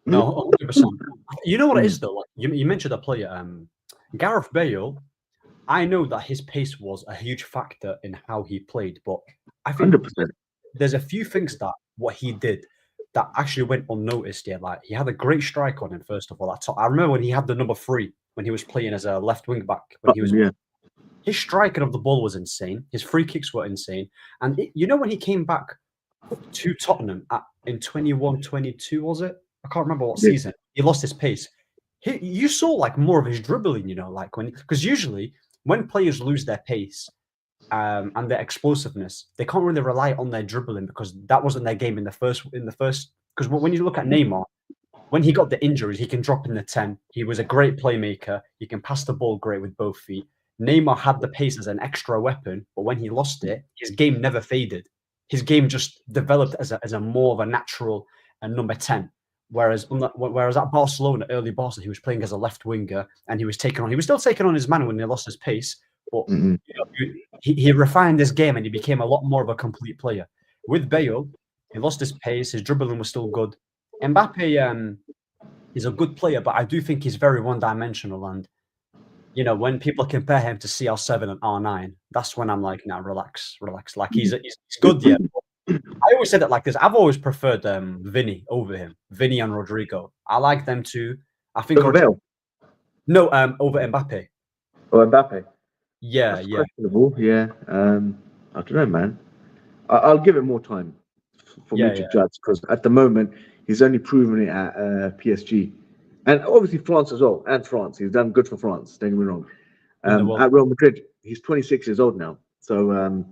No, 100%. You know what it is though? Like, you mentioned a player, Gareth Bale. I know that his pace was a huge factor in how he played, but I think 100%. There's a few things that what he did that actually went unnoticed. Yeah, like he had a great strike on him. First of all, I remember when he had the number 3 when he was playing as a left wing back. When he was his striking of the ball was insane. His free kicks were insane. And when he came back to Tottenham in 21-22, was it? I can't remember what season. He lost his pace. You saw like more of his dribbling, like because usually when players lose their pace and their explosiveness, they can't really rely on their dribbling because that wasn't their game in the first. Because when you look at Neymar, when he got the injuries, he can drop in the 10. He was a great playmaker. He can pass the ball great with both feet. Neymar had the pace as an extra weapon, but when he lost it, his game never faded. His game just developed as a more of a natural number 10. Whereas at Barcelona, early Barcelona, he was playing as a left winger and he was still taking on his man when he lost his pace, but he refined his game and he became a lot more of a complete player. With Bale, he lost his pace, his dribbling was still good. Mbappe is a good player, but I do think he's very one-dimensional. And when people compare him to CR7 and R9, that's when I'm like, nah, relax. Like he's good, yeah. I always say that like this. I've always preferred Vinny over him. Vinny and Rodrigo. I like them too. I think over Bale? No, over Mbappe. Oh, Mbappe. Yeah, that's questionable. Yeah. I don't know, man. I'll give it more time for me to judge because at the moment he's only proven it at PSG, and obviously France as well. And France, he's done good for France. Don't get me wrong. At Real Madrid, he's 26 years old now, so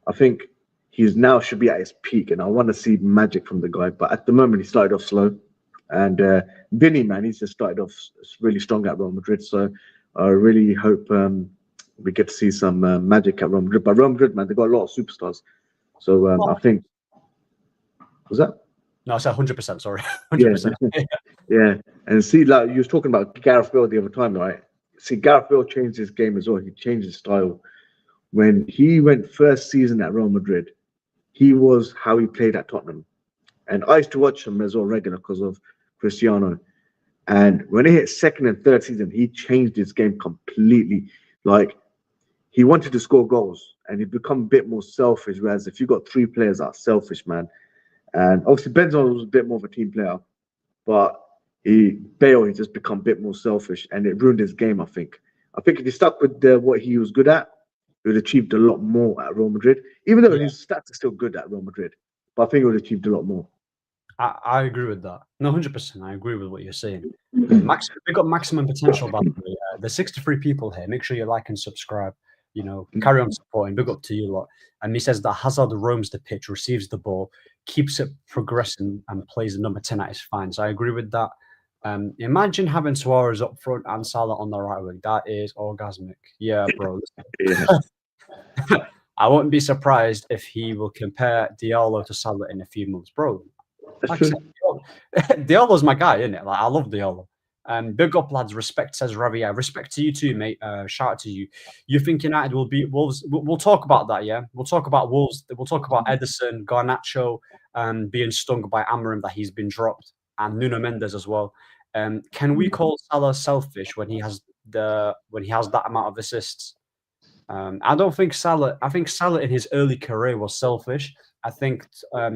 I think he's now should be at his peak, and I want to see magic from the guy. But at the moment, he started off slow, and Vinny, man, he's just started off really strong at Real Madrid. So I really hope we get to see some magic at Real Madrid. But Real Madrid, man, they got a lot of superstars. So I think was that? No, I said 100%. Sorry, 100%. Yeah, and see, like you was talking about Gareth Bale the other time, right? See, Gareth Bale changed his game as well. He changed his style when he went first season at Real Madrid. He was how he played at Tottenham. And I used to watch him as well regular because of Cristiano. And when he hit second and third season, he changed his game completely. Like, he wanted to score goals and he'd become a bit more selfish. Whereas if you got 3 players that are selfish, man. And obviously Benzema was a bit more of a team player. But Bale, he just become a bit more selfish and it ruined his game, I think. I think if he stuck with what he was good at, he would have achieved a lot more at Real Madrid, even though his stats are still good at Real Madrid. But I think he would have achieved a lot more. I agree with that. No, 100%. I agree with what you're saying. We've got maximum potential, by the way. There's 63 people here. Make sure you like and subscribe. Carry on supporting. Big up to you lot. And he says that Hazard roams the pitch, receives the ball, keeps it progressing, and plays the number 10 at his fine. So I agree with that. Imagine having Suarez up front and Salah on the right wing. That is orgasmic. Yeah, bro. I wouldn't be surprised if he will compare Diallo to Salah in a few months, bro. Diallo's my guy, isn't it? Like, I love Diallo. Big up, lads. Respect, says Ravi. Yeah, respect to you too, mate. Shout out to you. You think United will beat Wolves? We'll talk about that, yeah? We'll talk about Wolves. We'll talk about Ederson, Garnacho, being stung by Amorim that he's been dropped, and Nuno Mendes as well. Can we call Salah selfish when he has that amount of assists? I don't think Salah. I think Salah in his early career was selfish. I think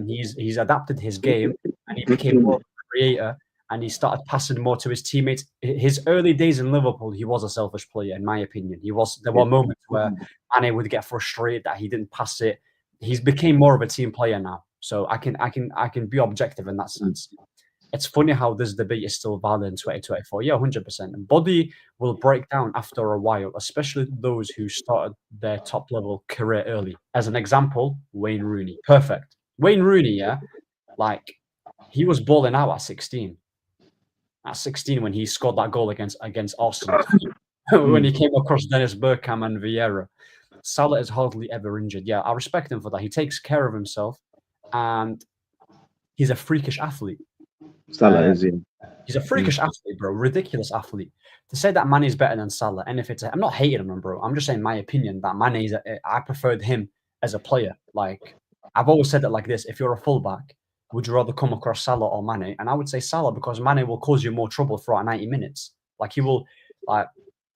he's adapted his game and he became more of a creator and he started passing more to his teammates. His early days in Liverpool, he was a selfish player, in my opinion. He was. There were moments where Mane would get frustrated that he didn't pass it. He's became more of a team player now, so I can be objective in that sense. It's funny how this debate is still valid in 2024. Yeah, 100%. Body will break down after a while, especially those who started their top-level career early. As an example, Wayne Rooney. Perfect. Wayne Rooney, yeah, like, he was balling out at 16. At 16 when he scored that goal against Arsenal. When he came across Dennis Bergkamp and Vieira. Salah is hardly ever injured. Yeah, I respect him for that. He takes care of himself, and he's a freakish athlete. Salah is He's a freakish athlete, bro. Ridiculous athlete. To say that Mane is better than Salah, and if I'm not hating him, bro. I'm just saying my opinion that Mane is. I preferred him as a player. Like, I've always said it like this: if you're a fullback, would you rather come across Salah or Mane? And I would say Salah because Mane will cause you more trouble throughout 90 minutes. Like, he will. Like,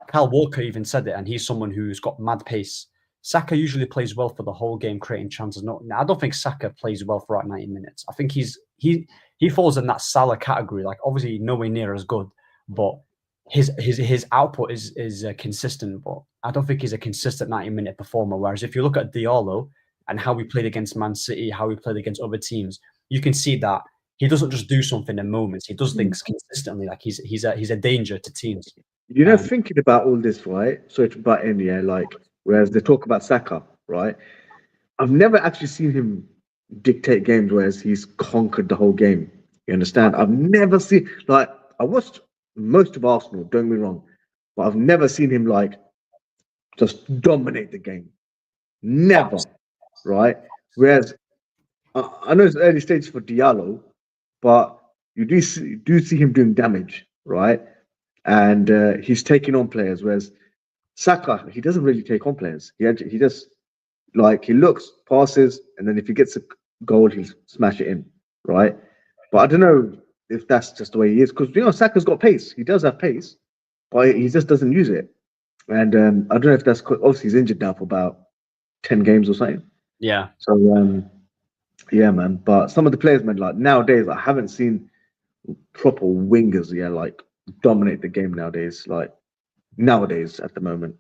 Kyle Walker even said it, and he's someone who's got mad pace. Saka usually plays well for the whole game, creating chances. No, I don't think Saka plays well throughout 90 minutes. I think he falls in that Salah category. Like, obviously nowhere near as good, but his output is consistent. But I don't think he's a consistent 90-minute performer. Whereas if you look at Diallo and how he played against Man City, how he played against other teams, you can see that he doesn't just do something in moments. He does things consistently. Like, he's a danger to teams. You know, thinking about all this, right? Sorry to butt in, yeah. Like, whereas they talk about Saka, right? I've never actually seen him dictate games, whereas he's conquered the whole game. You understand? I've never seen, like, I watched most of Arsenal, don't get me wrong, but I've never seen him, like, just dominate the game. Never, right? Whereas I know it's early stages for Diallo, but you do see him doing damage, right? And he's taking on players, whereas Saka, he doesn't really take on players. He just, like, he looks, passes, and then if he gets a goal, he'll smash it in, right? But I don't know if that's just the way he is, because, you know, Saka's got pace. He does have pace, but he just doesn't use it. And I don't know if that's, obviously he's injured now for about 10 games or something. Yeah. So, yeah, man. But some of the players, man, like, nowadays, I haven't seen proper wingers, yeah, like, dominate the game nowadays, like, nowadays at the moment.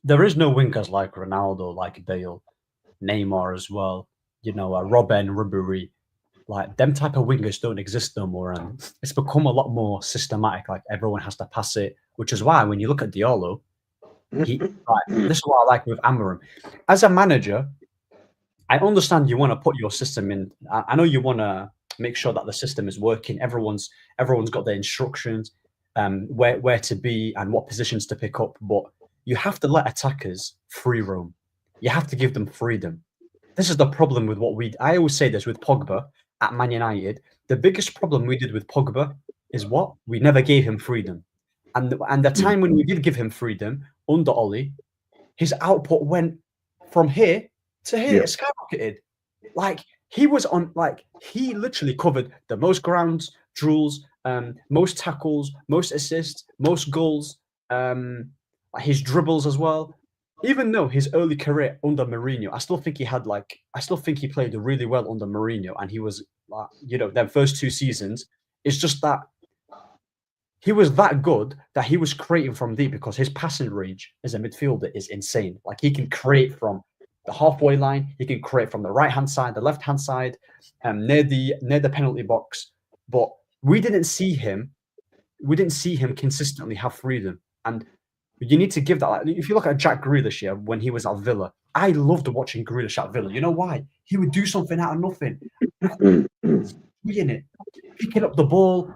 There is no wingers like Ronaldo, like Bale, Neymar as well. You know, Robben, Ribery. Like, them type of wingers don't exist no more, and it's become a lot more systematic. Like, everyone has to pass it, which is why when you look at Diallo, this is what I like with Amorim. As a manager, I understand you want to put your system in. I know you want to make sure that the system is working. Everyone's got their instructions, where to be and what positions to pick up, but you have to let attackers free roam. You have to give them freedom. This is the problem with I always say this with Pogba at Man United. The biggest problem we did with Pogba is what? We never gave him freedom. And the time when we did give him freedom under Ollie, his output went from here to here. It skyrocketed. Like, he was on, like, he literally covered the most grounds, duels, most tackles, most assists, most goals, his dribbles as well. Even though his early career under Mourinho, I still think he played really well under Mourinho, and he was, you know, their first 2 seasons. It's just that he was that good that he was creating from deep because his passing range as a midfielder is insane. Like, he can create from the halfway line, he can create from the right-hand side, the left-hand side, near the penalty box. But we didn't see him consistently have freedom. And you need to give that. Like, if you look at Jack Grealish, yeah, when he was at Villa, I loved watching Grealish at Villa. You know why? He would do something out of nothing. In it, picking up the ball,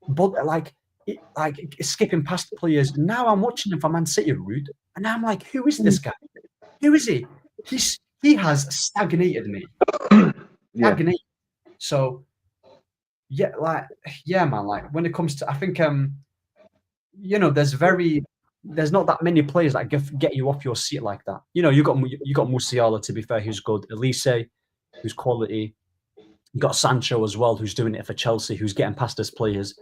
but like skipping past players. Now I'm watching him for Man City, Rude, and I'm like, who is this guy? Who is he? He has stagnated me. Stagnated. So yeah, man. Like when it comes to, I think there's not that many players that get you off your seat like that. You got Musiala, to be fair, who's good. Elise, who's quality. You got Sancho as well, who's doing it for Chelsea, who's getting past his players.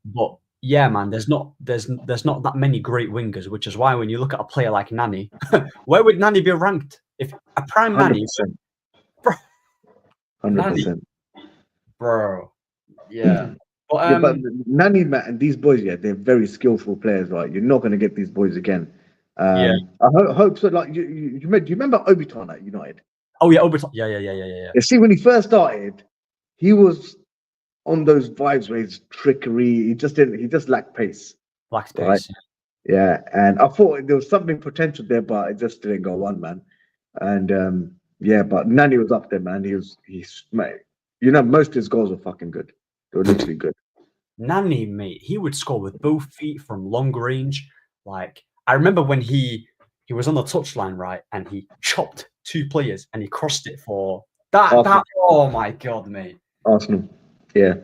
But yeah, man, there's not that many great wingers, which is why when you look at a player like Nani, where would Nani be ranked? If a prime Nani, 100%. Bro, yeah. But, yeah, but Nani, Matt, and these boys, yeah, they're very skillful players, right? You're not going to get these boys again. Yeah. I hope so. Like, do you remember Obiton at United? Oh yeah, Obiton. Yeah. You see, when he first started, he was on those vibes where he's trickery. He just lacked pace. Lacked pace. Right? Yeah, and I thought there was something potential there, but it just didn't go on, man. And yeah, but Nani was up there, man. He's mate. Most of his goals were fucking good. They were literally good. Nani, mate, he would score with both feet from long range. Like, I remember when he was on the touchline, right, and he chopped two players and he crossed it for that. Oh my god, mate. Arsenal. Yeah.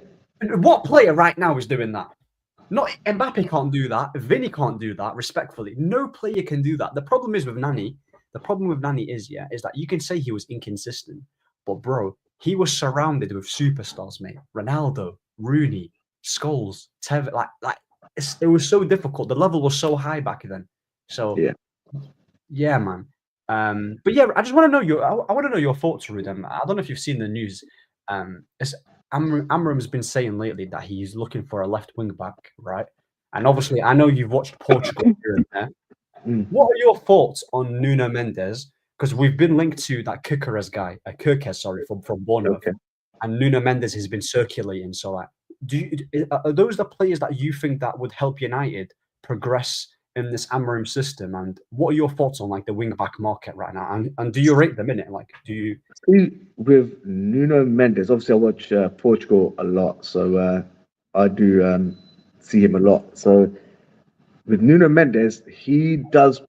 What player right now is doing that? Not Mbappe can't do that. Vinny can't do that. Respectfully, no player can do that. The problem is with Nani. The problem with Nani is that you can say he was inconsistent, but bro, he was surrounded with superstars, mate. Ronaldo, Rooney, Scholes, Tevez. Like it was so difficult. The level was so high back then. So yeah, man. But yeah, I just want to know your thoughts, Rudem. I don't know if you've seen the news. Amorim's been saying lately that he's looking for a left wing back, right? And obviously, I know you've watched Portugal here and there. What are your thoughts on Nuno Mendes? Because we've been linked to that Kirkes guy, from Bournemouth, okay. And Nuno Mendes has been circulating. So, like, are those the players that you think that would help United progress in this Amorim system? And what are your thoughts on like the wing back market right now? And do you rate them in it? Like, do you with Nuno Mendes? Obviously, I watch Portugal a lot, so I do see him a lot. So with Nuno Mendes, he does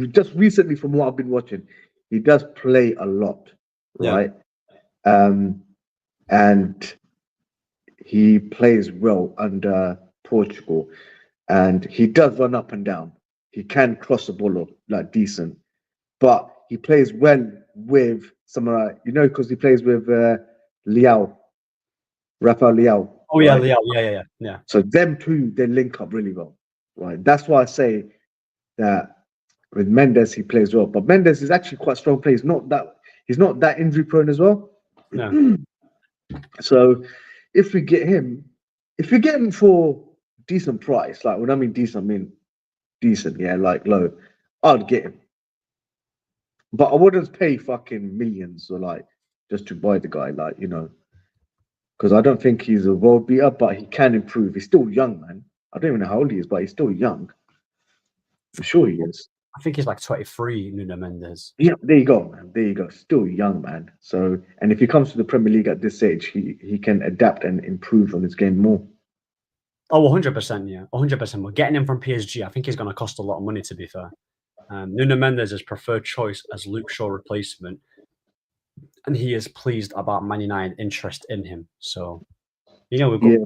just recently, from what I've been watching, he does play a lot, right? And he plays well under Portugal, and he does run up and down. He can cross the ball up, like decent, but he plays well with someone, because he plays with Rafael Leao. Oh yeah, right? Leao, yeah. So them two, they link up really well, right? That's why I say that with Mendes he plays well, but Mendes is actually quite strong player. He's not that injury prone as well. No. So if we get him for decent price, like when I mean decent, I mean decent, yeah, like low, I'd get him. But I wouldn't pay fucking millions or like just to buy the guy, like, because I don't think he's a world beater, but he can improve. He's still young, man. I don't even know how old he is, but he's still young. I'm sure he is. I think he's like 23, Nuno Mendes. Yeah, there you go, man. There you go. Still young, man. So, and if he comes to the Premier League at this age, he can adapt and improve on his game more. Oh, 100%, yeah. 100%. We're getting him from PSG. I think he's going to cost a lot of money, to be fair. Nuno Mendes is preferred choice as Luke Shaw replacement, and he is pleased about Man United interest in him. So, we've got... Yeah.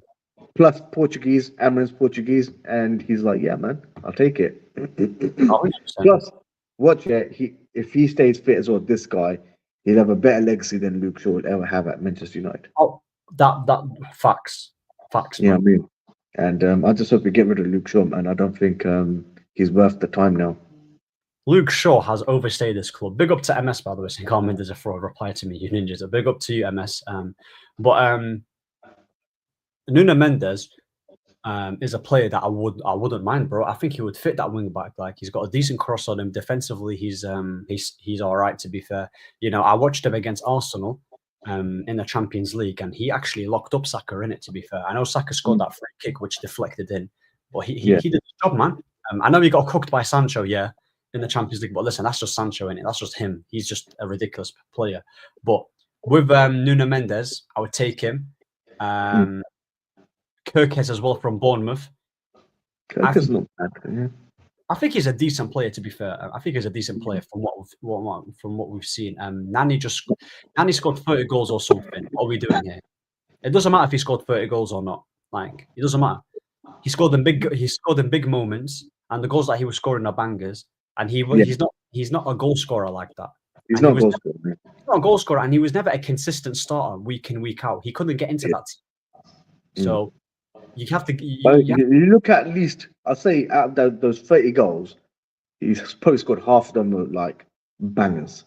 Plus Portuguese, Amorim's Portuguese, and he's like, yeah, man, I'll take it. 100%. Plus, watch it. If he stays fit as well, this guy, he'll have a better legacy than Luke Shaw will ever have at Manchester United. Oh, that facts. Yeah, man. I mean, and I just hope we get rid of Luke Shaw, man. I don't think he's worth the time now. Luke Shaw has overstayed this club. Big up to MS, by the way. So Carl Mendes a fraud. Reply to me, you ninjas. A big up to you, MS. But Nuno Mendes is a player that I wouldn't mind, bro. I think he would fit that wing back. Like, he's got a decent cross on him. Defensively, he's all right, to be fair. I watched him against Arsenal in the Champions League, and he actually locked up Saka in it, to be fair. I know Saka scored that free kick which deflected in, but he did the job, man. I know he got cooked by Sancho, in the Champions League, but listen, that's just Sancho in it. That's just him. He's just a ridiculous player. But with Nuno Mendes, I would take him. Kirkes as well from Bournemouth. Kirkes not bad, yeah. I think he's a decent player, to be fair. I think he's a decent player from what we've seen. Nani scored 30 goals or something. What are we doing here? It doesn't matter if he scored 30 goals or not. Like, it doesn't matter. He scored in big moments, and the goals that he was scoring are bangers. And Yeah, he's not a goal scorer like that. he's And he not a was goal scorer. Man. he's not a goal scorer, and he was never a consistent starter week in, week out. He couldn't get into Yeah. that team. So you have to. But you look at least, I'd say out of those 30 goals, he's probably scored half of them were like bangers.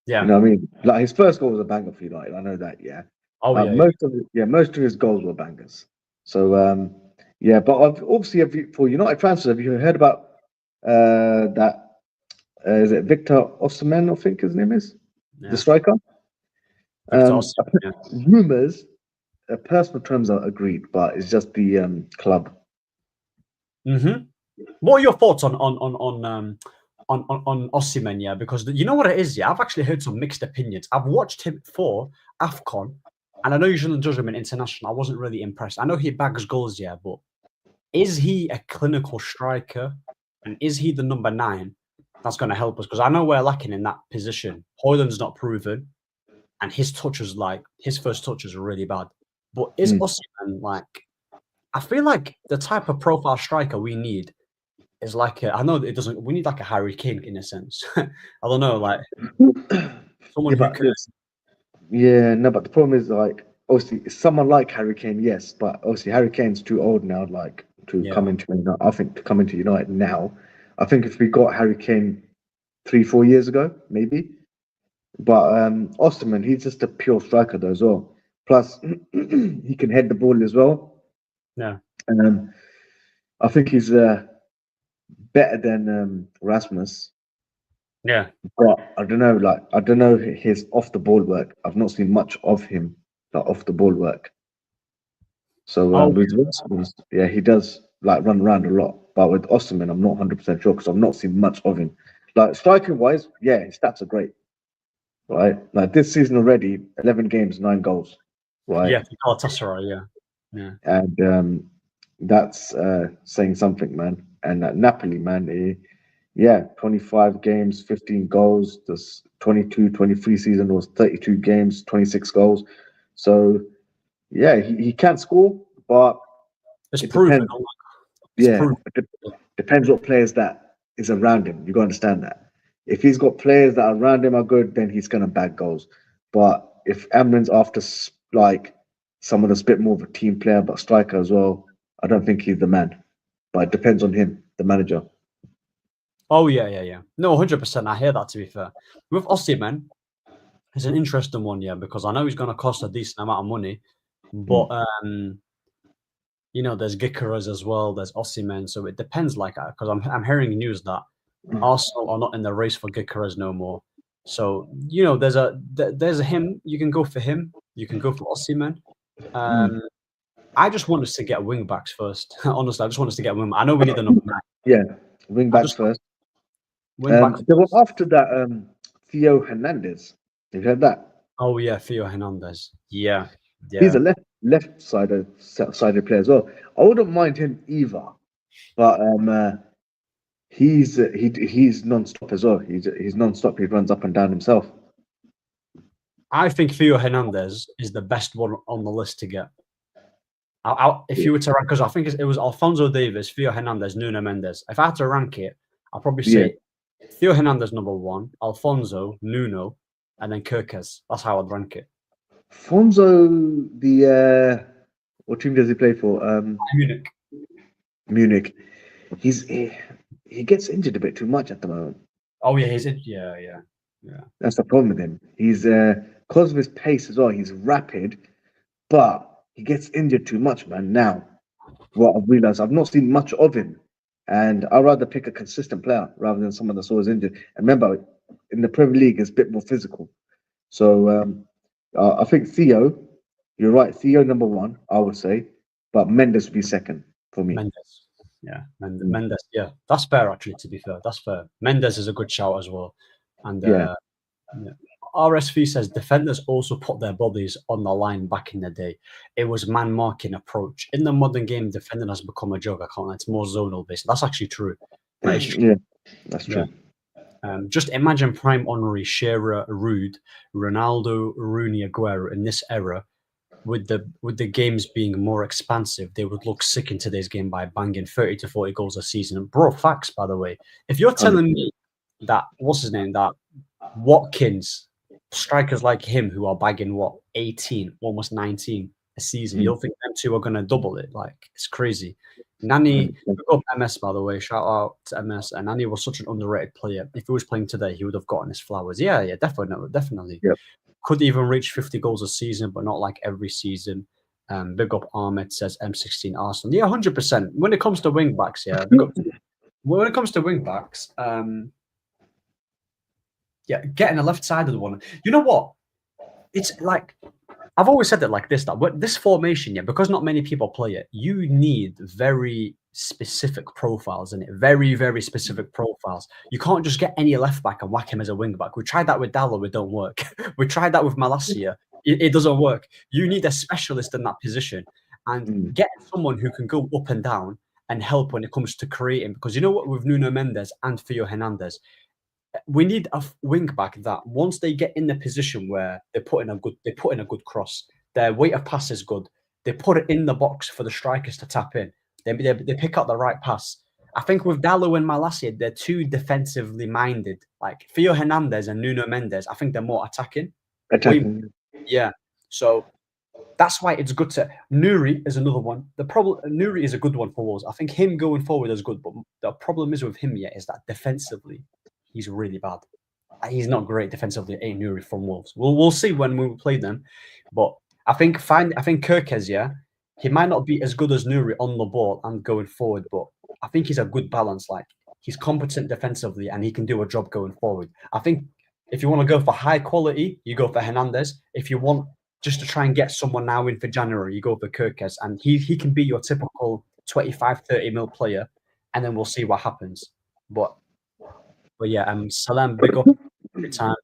Yeah. You know what I mean? Like his first goal was a banger for United. I know that. Yeah. Oh yeah. Most of his goals were bangers. So yeah, but obviously, for United transfers, have you heard about that? Is it Victor Osimhen? I think his name is the striker. Victor Osimhen, yeah. Rumors, personal terms are agreed, but it's just the club. What are your thoughts on Osimhen? Yeah, because you know what it is. Yeah, I've actually heard some mixed opinions. I've watched him for AFCON, and I know you shouldn't judge him in international. I wasn't really impressed. I know he bags goals, yeah, but is he a clinical striker, and is he the number 9 that's going to help us? Because I know we're lacking in that position. Højlund's not proven, and his first touch is really bad. But is Osimhen like? I feel like the type of profile striker we need is like I know it doesn't. We need like a Harry Kane in a sense. I don't know, like someone who can. Yeah, no, but the problem is like obviously someone like Harry Kane, yes, but obviously Harry Kane's too old now, like to come into United. I think to come into United now. I think if we got Harry Kane 3-4 years ago, maybe. But Osterman, he's just a pure striker though as well. Plus, he can head the ball as well. Yeah. I think he's better than Rasmus. Yeah. But I don't know, I don't know his off the ball work. I've not seen much of him, like off the ball work. So with Rasmus, yeah, he does like run around a lot. But with Osterman, I'm not 100% sure because I've not seen much of him. Like striking wise, yeah, his stats are great. Right? Like this season already, 11 games, 9 goals. Right? Yeah, Galatasaray, yeah. And that's saying something, man. And Napoli, man, 25 games, 15 goals. This 22-23 season was 32 games, 26 goals. So, yeah, he can score, but it's proven. Depends what players that is around him. You got to understand that. If he's got players that around him are good, then he's going to bag goals. But if Amorim's after like someone that's a bit more of a team player but striker as well, I don't think he's the man. But it depends on him, the manager. Oh yeah. No, 100%. I hear that. To be fair, with Osimhen, it's an interesting one, yeah, because I know he's going to cost a decent amount of money, but there's Gyökeres as well. There's Osimhen, so it depends. Like, because I'm hearing news that Arsenal are not in the race for Gyökeres no more. So there's a him. You can go for him. You can go for Osimhen. I just want us to get wing backs first. Honestly, I just want us to get wing. I know we need the number 9. Yeah, wing backs first. Wing backs. There was after that Theo Hernandez. Have you heard that? Oh yeah, Theo Hernandez. Yeah. He's a left-sided player as well. I wouldn't mind him either, but he's non-stop as well. He's non-stop. He runs up and down himself. I think Theo Hernandez is the best one on the list to get. If you were to rank, because I think it was Alphonso Davies, Theo Hernandez, Nuno Mendes. If I had to rank it, I'd probably say Theo Hernandez number 1, Alphonso, Nuno, and then Kirkes. That's how I'd rank it. Alphonso, what team does he play for? Munich. He gets injured a bit too much at the moment. Oh yeah, he's injured. Yeah. That's the problem with him. He's because of his pace as well. He's rapid, but he gets injured too much, man. Now, what I've realized, I've not seen much of him, and I'd rather pick a consistent player rather than someone that's always injured. And remember, in the Premier League, it's a bit more physical. So I think Theo, you're right. Theo number 1, I would say, but Mendes would be second for me. Mendes, yeah, Mendes, yeah, that's fair. Actually, to be fair, that's fair. Mendes is a good shout as well, and RSV says defenders also put their bodies on the line back in the day. It was man marking approach. In the modern game, defending has become a joke. I can't lie. It's more zonal based. That's actually true. That is true. Yeah, that's true. Just imagine prime Henry, Shearer, Rude, Ronaldo, Rooney, Aguero in this era. with the games being more expansive, they would look sick in today's game by banging 30 to 40 goals a season. Bro, facts, by the way. If you're telling me that, what's his name, that Watkins, strikers like him who are bagging, 18, almost 19 a season, you'll think them two are going to double it. Like, it's crazy. Nani, pick up MS, by the way. Shout out to MS. And Nani was such an underrated player. If he was playing today, he would have gotten his flowers. Yeah, definitely. Yep. Could even reach 50 goals a season, but not like every season. Big up Ahmed, says M16 Arsenal. Yeah, 100%. When it comes to wing backs, yeah. When it comes to wing backs, yeah, getting a left-sided one. You know what? It's like, I've always said it like this, that this formation, yeah, because not many people play it, you need very specific profiles in it. Very, very specific profiles. You can't just get any left back and whack him as a wing back. We tried that with Dallo, it don't work. We tried that with Malacia. It doesn't work. You need a specialist in that position. And getting someone who can go up and down and help when it comes to creating. Because you know what, with Nuno Mendes and Theo Hernandez, we need a wing back that once they get in the position where they put in a good cross, their weight of pass is good. They put it in the box for the strikers to tap in. They pick out the right pass. I think with Dallo and Malacia, they're too defensively minded. Like Theo Hernandez and Nuno Mendes, I think they're more attacking. Yeah. So that's why it's good to. Nuri is another one. Nuri is a good one for Wolves. I think him going forward is good, but the problem is with him is that defensively, he's really bad. He's not great defensively. Ain't Nuri from Wolves. We'll see when we play them, but I think Kirkes, yeah, he might not be as good as Nuri on the ball and going forward, but I think he's a good balance. Like, he's competent defensively and he can do a job going forward. I think if you want to go for high quality, you go for Hernandez. If you want just to try and get someone now in for January, you go for Kirkes, and he can be your typical 25, 30 mil player, and then we'll see what happens. But yeah, Salam, big up every time.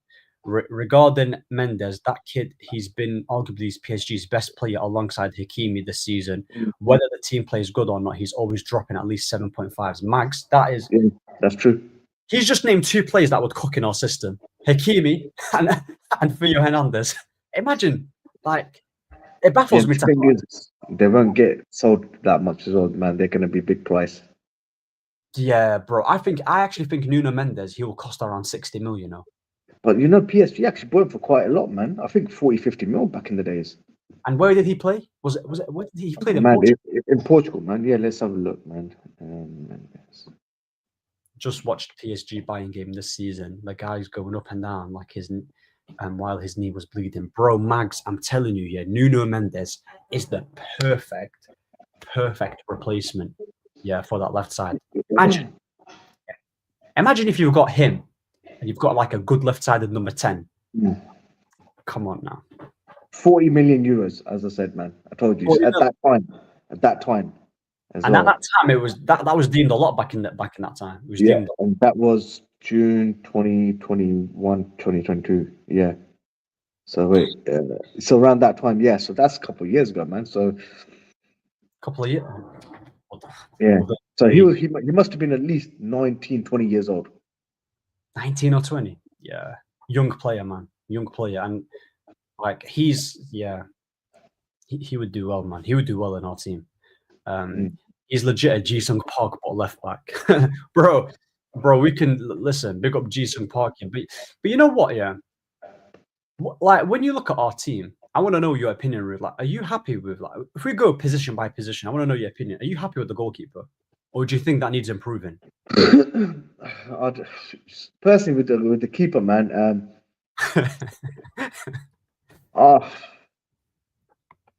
Regarding Mendes, that kid, he's been arguably PSG's best player alongside Hakimi this season. Whether the team plays good or not, he's always dropping at least 7.5s. Max, that's true. He's just named 2 players that would cook in our system: Hakimi and Theo Hernandez. Imagine, like, it baffles me. The thing is, they won't get sold that much as well, man. They're going to be big price. Yeah, bro. I actually think Nuno Mendes, he will cost around 60 million. But you know, PSG actually bought him for quite a lot, man. I think 40, 50 mil back in the days. And where did he play? Was it? Where did he play? In Portugal, man. Yeah, let's have a look, man. Just watched PSG buying game this season. The guy's going up and down like while his knee was bleeding. Bro, Mags, I'm telling you, yeah, Nuno Mendes is the perfect replacement, yeah, for that left side. Imagine if you've got him and you've got like a good left-sided number 10. Come on now. 40 million euros, as I said, man. I told you at that time. And at that time, it was that was deemed a lot back in that time. It was deemed, and that was June 2021, 2022. Yeah. So wait, so around that time, yeah. So that's a couple of years ago, man. So couple of years. Yeah. So he must have been at least 19, 20 years old. 19 or 20. Yeah. Young player, man. Young player. And like he would do well, man. He would do well in our team. He's legit a Ji-Sung Park but left back. bro, we can listen, big up Ji-Sung Park. But you know what, yeah? Like, when you look at our team, I want to know your opinion, Ruth. Like, are you happy with, like, if we go position by position, I want to know your opinion. Are you happy with the goalkeeper? Or do you think that needs improving? Personally, with the keeper, man,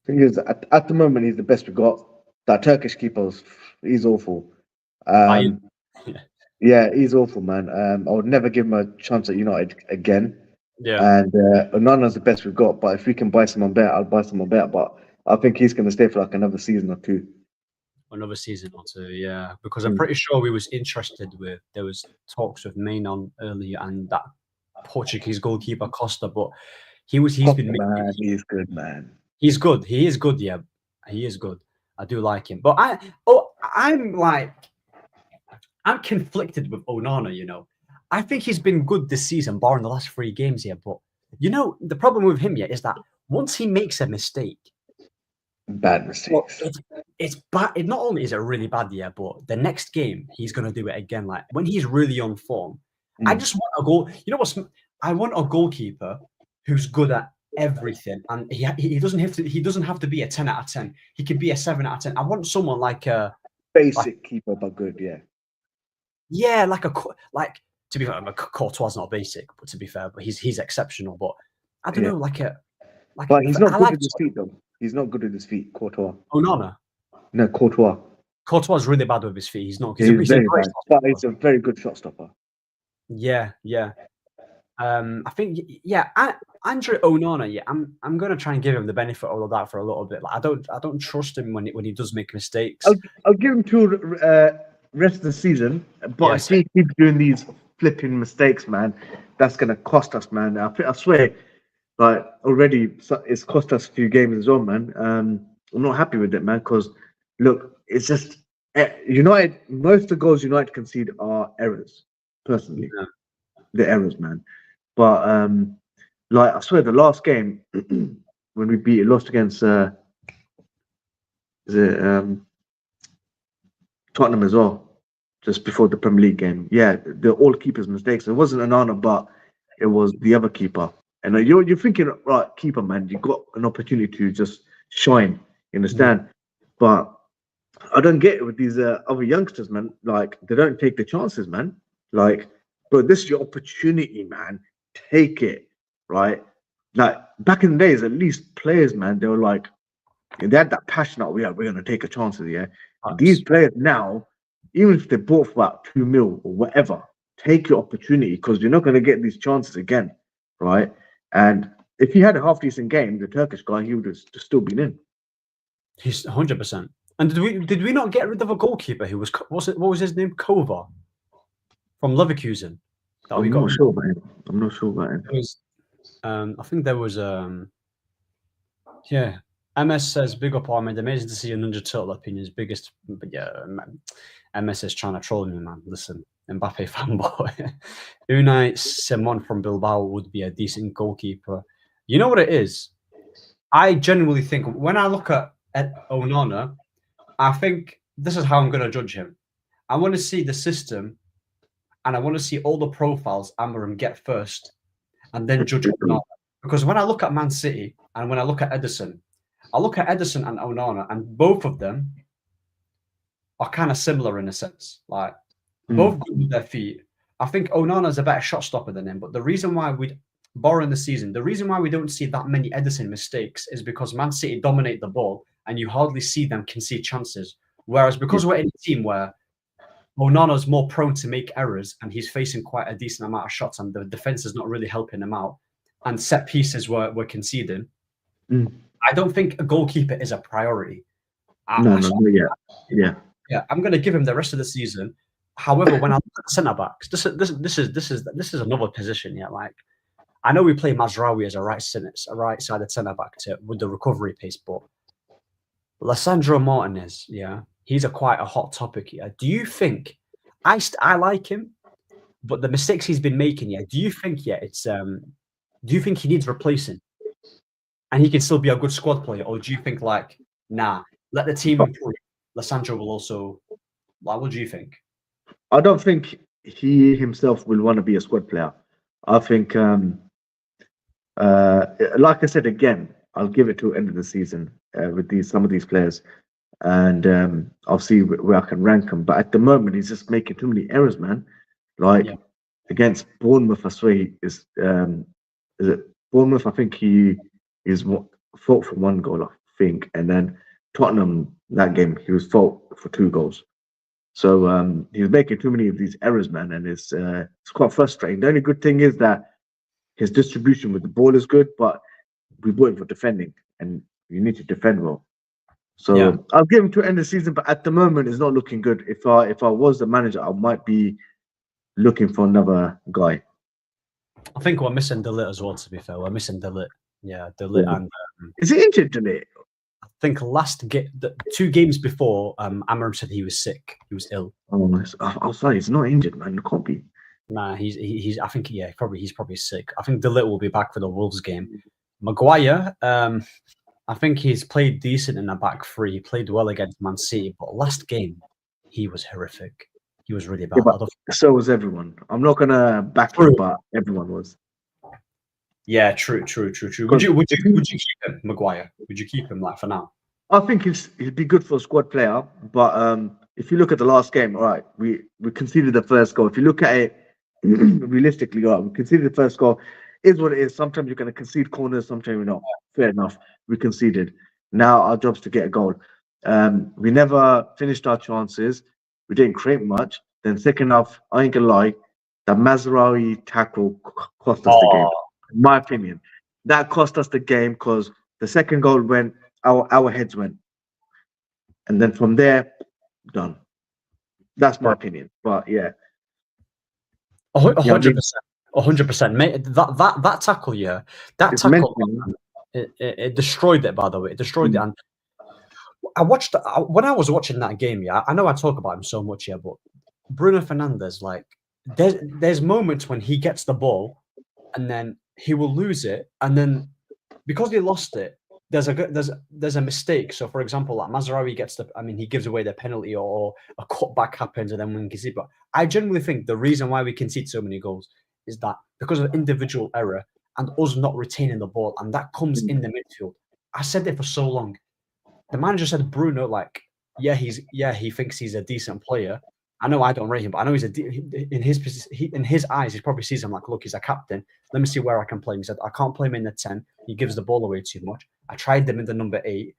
thing is, at the moment, he's the best we got. That Turkish keeper, he's awful. Yeah, he's awful, man. I would never give him a chance at United again. Yeah. And Onana's the best we've got. But if we can buy someone better, I'll buy someone better. But I think he's going to stay for like another season or two. Another season or two, yeah. Because I'm pretty sure we was interested with. There was talks with Mainoo earlier and that Portuguese goalkeeper Costa, but he's been. Man, he's good, man. He's good. He is good. Yeah, he is good. I do like him, but I'm conflicted with Onana. You know, I think he's been good this season, barring the last 3 games here. But you know, the problem with him is that once he makes a mistake, Bad Well, mistakes. it's bad. It not only is it really bad, yeah, but the next game he's gonna do it again. Like when he's really on form, I just want a goal. You know what? I want a goalkeeper who's good at everything, and he doesn't have to. He doesn't have to be a 10 out of 10. He could be a 7 out of 10. I want someone like Basic keeper, but good, yeah. yeah, like to be fair, Courtois not basic, but to be fair, but he's exceptional. But I don't know, But he's not I good like with his feet, though. He's not good with his feet, Courtois. Onana. No, Courtois. Courtois is really bad with his feet. He's not. He's He's a very great bad, shot but stopper. he's a very good shot stopper. Yeah. I think Andre Onana. Yeah, I'm gonna try and give him the benefit of all of that for a little bit. Like, I don't trust him when he does make mistakes. I'll give him till rest of the season, but Yeah, if he keeps doing these flipping mistakes, man, that's gonna cost us, man. I swear, like already, it's cost us a few games as well, man. I'm not happy with it, man, because look, it's just United. Most of the goals United concede are errors. Personally, Yeah. the errors, man. But like I swear, the last game when we lost against is it Tottenham as well, just before the Premier League game. Yeah, they're all keepers' mistakes. It wasn't Anana, but it was the other keeper. And you're thinking, right, keeper, man, you got an opportunity to just shine. You understand? But I don't get it with these other youngsters, man. Like they don't take the chances, man. Like, but this is your opportunity, man. Take it, right? Like back in the days, at least players, man, they were like, they had that passion. Oh, yeah, we're gonna take a chances, yeah. These players now, even if they bought for about 2 mil or whatever, take your opportunity because you're not going to get these chances again, right? And if he had a half decent game, the Turkish guy, he would have still been in. He's 100%. And did we not get rid of a goalkeeper who what was his name? Kova from Leverkusen. I'm not sure about him. I'm not sure about him. It was, I think there was yeah. MS says, big up Armand. Amazing to see your Ninja Turtle opinions. Biggest, but yeah, MS is trying to troll me, man. Listen, Mbappe fanboy. Unai Simon from Bilbao would be a decent goalkeeper. You know what it is? I genuinely think when I look at Onana, I think this is how I'm going to judge him. I want to see the system and I want to see all the profiles Amorim get first and then judge Onana. Because when I look at Man City and when I look at Ederson, I look at Ederson and Onana, and both of them are kind of similar in a sense. Like both good with their feet. I think Onana's a better shot stopper than him. But the reason why borrowing the season, the reason why we don't see that many Ederson mistakes is because Man City dominate the ball and you hardly see them concede chances. Whereas because we're in a team where Onana's more prone to make errors and he's facing quite a decent amount of shots and the defense is not really helping him out and set pieces we're conceding. I don't think a goalkeeper is a priority. No, yeah. I'm going to give him the rest of the season. However, when I look at centre backs, this is another position. Yeah, like I know we play Mazraoui as a right-sided centre back with the recovery pace, but Lissandro Martinez, yeah, he's quite a hot topic here. Do you think I like him, but the mistakes he's been making, yeah? Do you think do you think he needs replacing? And he can still be a good squad player, or do you think nah, let the team improve? Lissandro will also. What do you think? I don't think he himself will want to be a squad player. I think, like I said again, I'll give it to the end of the season with some of these players, and I'll see where I can rank them. But at the moment, he's just making too many errors, man. Against Bournemouth, I swear is it Bournemouth? I think he fought for 1 goal, I think, and then Tottenham that game he was fought for 2 goals. So he was making too many of these errors, man, and it's quite frustrating. The only good thing is that his distribution with the ball is good, but we bought him for defending, and you need to defend well. So I'll give him to end the season, but at the moment it's not looking good. If I was the manager, I might be looking for another guy. I think we're missing De Ligt as well. To be fair, we're missing De Ligt. Yeah, De Ligt and is he injured, De Ligt? I think 2 games before, Amorim said he was sick. He was ill. Oh, I'll say he's not injured, man. It can't be. Nah, he's. I think he's probably sick. I think De Ligt will be back for the Wolves game. Maguire, I think he's played decent in the back three. He played well against Man City, but last game he was horrific. He was really bad. Yeah, but so was everyone. I'm not gonna back him, but everyone was. Yeah, true. Would you keep him, Maguire? Would you keep him like for now? I think he'd be good for a squad player, but if you look at the last game, all right, we conceded the first goal. If you look at it realistically, all right, we conceded the first goal. Is what it is. Sometimes you're going to concede corners, sometimes you're not. Fair enough. We conceded. Now our job's to get a goal. We never finished our chances. We didn't create much. Then second half, I ain't gonna lie, that Mazraoui tackle cost us the game. In my opinion, that cost us the game because the second goal went, our heads went, and then from there, done. That's my opinion. But yeah, 100%, 100%. Mate, that tackle, yeah, that tackle, it destroyed it. By the way, it destroyed it. And I watched when I was watching that game. Yeah, I know I talk about him so much here, but Bruno Fernandes, like, there's moments when he gets the ball, and then he will lose it, and then because he lost it, there's a mistake. So, for example, like Mazraoui he gives away the penalty, or a cutback happens, and then we concede. But I genuinely think the reason why we concede so many goals is that because of individual error and us not retaining the ball, and that comes in the midfield. I said it for so long. The manager said Bruno, like, he thinks he's a decent player. I know I don't rate him, but I know he's in his eyes, he probably sees him like, look, he's a captain. Let me see where I can play him. He said, I can't play him in the 10. He gives the ball away too much. I tried them in the number 8.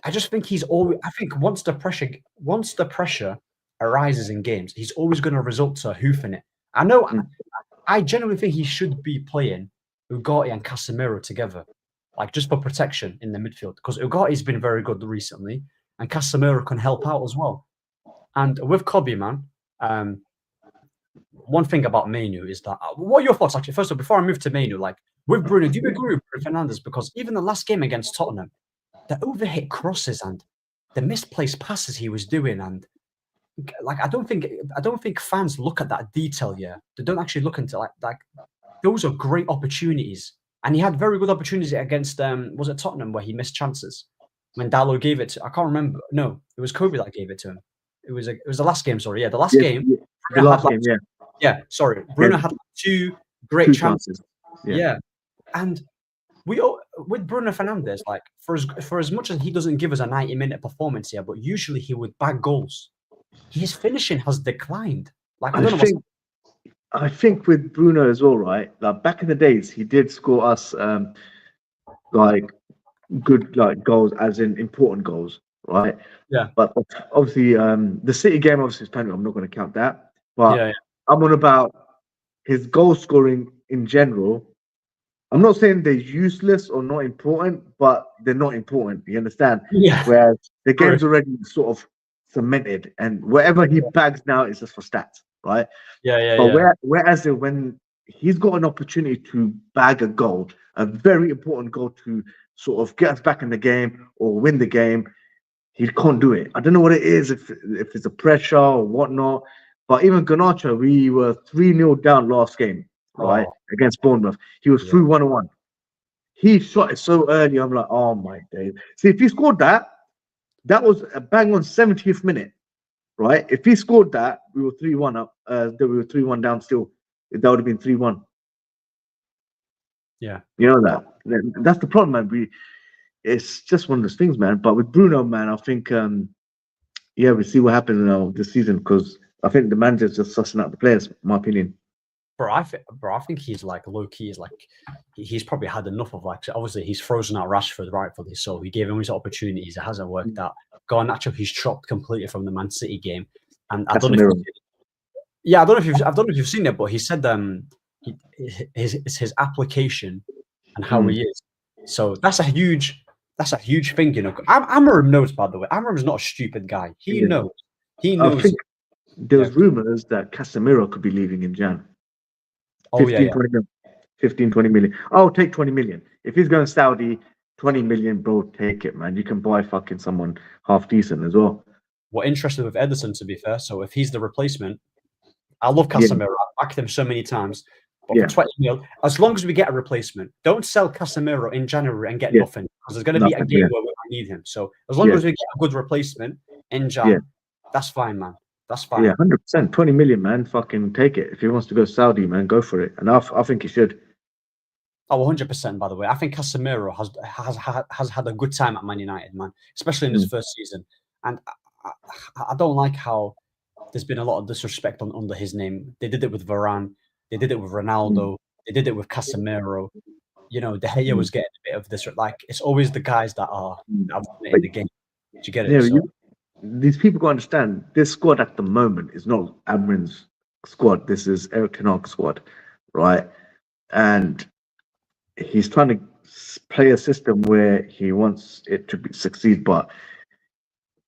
I just think I think once the pressure arises in games, he's always going to result to hoofing it. I genuinely think he should be playing Ugarte and Casemiro together, like just for protection in the midfield, because Ugarte's been very good recently, and Casemiro can help out as well. And with Kobbie, man, one thing about Mainoo is that, what are your thoughts, actually? First of all, before I move to Mainoo, like, with Bruno, do you agree with Bruno Fernandes? Because even the last game against Tottenham, the overhit crosses and the misplaced passes he was doing, and like, I don't think fans look at that detail. Yeah, they don't actually look into like those are great opportunities, and he had very good opportunity against was it Tottenham where he missed chances when Dalot gave it to, I can't remember. No, it was Kobbie that gave it to him. It was the last game. Sorry, yeah, the last game. The last game, yeah. Yeah, sorry. Bruno had 2 great chances. Yeah. And with Bruno Fernandes, like, for as much as he doesn't give us a 90-minute performance here, but usually he would bag goals. His finishing has declined. Like, I think with Bruno as well, right? Like, back in the days, he did score us like good goals, as in important goals, right? Yeah. But obviously, the City game obviously is penalty. I'm not going to count that. But yeah. I'm on about his goal scoring in general. I'm not saying they're useless or not important, but they're not important. You understand? Yeah. Whereas the game's already sort of cemented, and whatever he bags now is just for stats, right? Yeah. Whereas when he's got an opportunity to bag a goal, a very important goal to sort of get us back in the game or win the game, he can't do it. I don't know what it is, if it's a pressure or whatnot. But even Garnacho, we were 3-0 down last game, right, against Bournemouth. He was through 1-1. He shot it so early. I'm like, oh my days. See, if he scored that was a bang on 70th minute, right? If he scored that, we were 3-1 up. We were 3-1 down still. That would have been 3-1. Yeah. You know that. That's the problem, man. It's just one of those things, man. But with Bruno, man, I think, we see what happens this season, because I think the manager's just sussing out the players, in my opinion. Bro, I think he's like low key. Is like he's probably had enough of, like, obviously he's frozen out Rashford rightfully, so he gave him his opportunities. It hasn't worked out. Garnacho, he's chopped completely from the Man City game, and I don't know if you've seen it, but he said his application and how he is. So that's a huge thing, you know. Amorim knows, by the way. Amorim's not a stupid guy. He knows. He knows. I think there's rumors that Casemiro could be leaving in Jan. 20 million. I'll take 20 million. If he's going Saudi, 20 million, bro, take it, man. You can buy fucking someone half decent as well. We're interested with Ederson, to be fair. So if he's the replacement, I love Casemiro. I've backed him so many times. But for 20 mil, as long as we get a replacement, don't sell Casemiro in January and get nothing, because there's going to be a game where we need him. So as long as we get a good replacement in Jan, that's fine, man. That's fine. Yeah, 100%. 20 million, man. Fucking take it. If he wants to go Saudi, man, go for it. And I think he should. Oh, 100%, by the way. I think Casemiro has had a good time at Man United, man, especially in his first season. And I don't like how there's been a lot of disrespect under his name. They did it with Varane. They did it with Ronaldo. They did it with Casemiro. You know, De Gea was getting a bit of this. Like, it's always the guys that are dominating the game. Do you get it? Yeah, these people got to understand, this squad at the moment is not Amorim's squad. This is Erik ten Hag's squad, right? And he's trying to play a system where he wants it to succeed. But,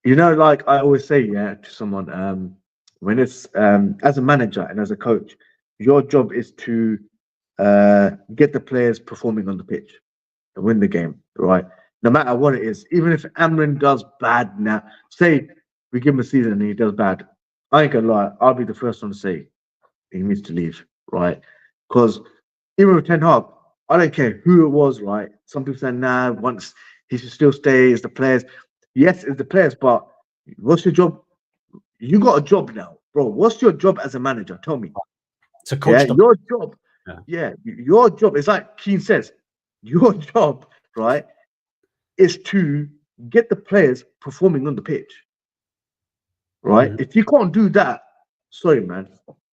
you know, like I always say, to someone, when it's as a manager and as a coach, your job is to get the players performing on the pitch and win the game, right? No matter what it is. Even if Amorim does bad now, say we give him a season and he does bad, I ain't gonna lie, I'll be the first one to say he needs to leave, right? Because even with Ten Hag, I don't care who it was, right? Some people say, nah, once he should still stay. It's the players. Yes, it's the players, but what's your job? You got a job now, bro. What's your job as a manager? Tell me. To coach your job. Your job. It's like Keane says, your job, right, is to get the players performing on the pitch. Right? If you can't do that, sorry, man,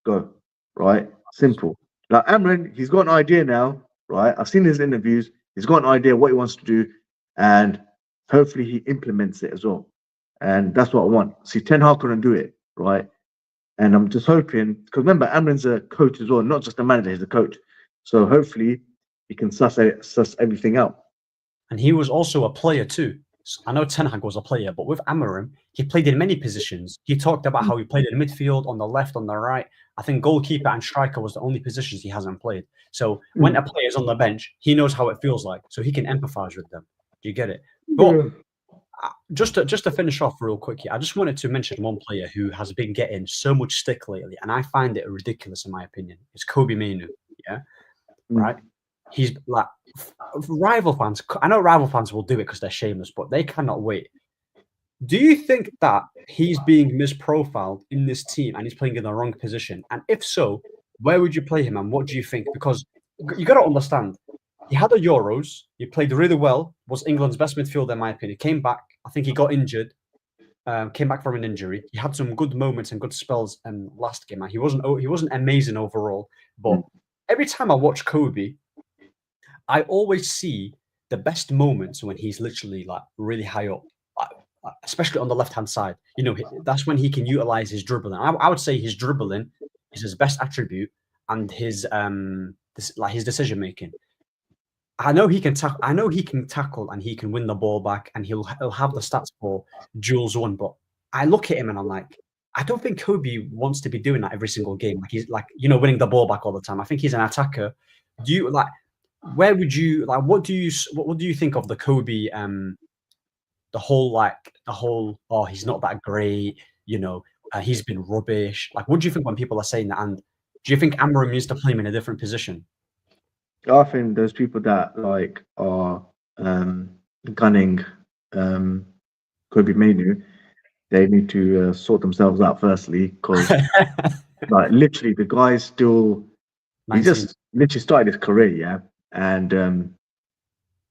go. Right? Simple. Like Amorim, he's got an idea now, right? I've seen his interviews. He's got an idea what he wants to do, and hopefully he implements it as well. And that's what I want. See, Ten Hag couldn't do it, right? And I'm just hoping, because remember, Amorim's a coach as well, not just a manager, he's a coach. So hopefully he can suss everything out. And he was also a player too. I know Ten Hag was a player, but with Amorim, he played in many positions. He talked about how he played in midfield, on the left, on the right. I think goalkeeper and striker was the only positions he hasn't played. So when a player is on the bench, he knows how it feels like, so he can empathize with them. Do you get it? But just to finish off real quick here, I just wanted to mention one player who has been getting so much stick lately, and I find it ridiculous in my opinion. It's Kobbie Mainoo. Yeah, right. He's like rival fans. I know rival fans will do it because they're shameless, but they cannot wait. Do you think that he's being misprofiled in this team and he's playing in the wrong position? And if so, where would you play him and what do you think? Because you got to understand, he had a Euros. He played really well. Was England's best midfielder in my opinion. Came back. I think he got injured. Came back from an injury. He had some good moments and good spells last game. He wasn't amazing overall. But every time I watch Kobbie, I always see the best moments when he's literally like really high up, especially on the left-hand side. You know, that's when he can utilize his dribbling. I would say his dribbling is his best attribute, and his his decision making. I know he can tackle and he can win the ball back, and he'll have the stats for duels won. But I look at him and I'm like, I don't think Kobbie wants to be doing that every single game. Like he's like, you know, winning the ball back all the time. I think he's an attacker. Do you like? Where would you like? What do you think of the Kobbie? The whole. Oh, he's not that great. You know, he's been rubbish. Like, what do you think when people are saying that? And do you think Amorim needs to play him in a different position? I think those people that like are gunning Kobbie Mainoo, they need to sort themselves out firstly, because like literally the guy's still 19. He just literally started his career, yeah. And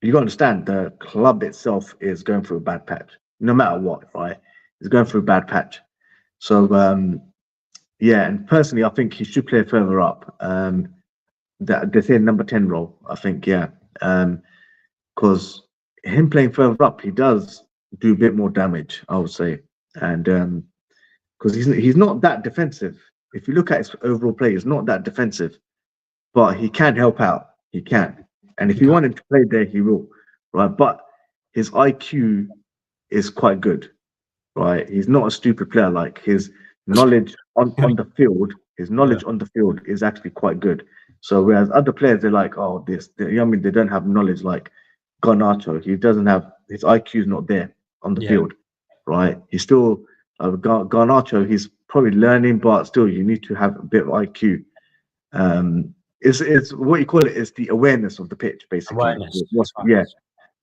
you got to understand, the club itself is going through a bad patch. No matter what, right? It's going through a bad patch. So, yeah, and personally, I think he should play further up. That they say number 10 role, I think, yeah. Because him playing further up, he does do a bit more damage, I would say. And because he's not that defensive. If you look at his overall play, he's not that defensive. But he can help out. He can. And if you want him to play there, he will. Right. But his IQ is quite good. Right. He's not a stupid player. Like his knowledge on the field, on the field is actually quite good. So whereas other players, they're like, oh, I mean, they don't have knowledge like Garnacho. He doesn't have, his IQ is not there on the field. Right. He's still Garnacho, he's probably learning, but still you need to have a bit of IQ. it's what you call it is the awareness of the pitch, basically. Awareness. Yeah.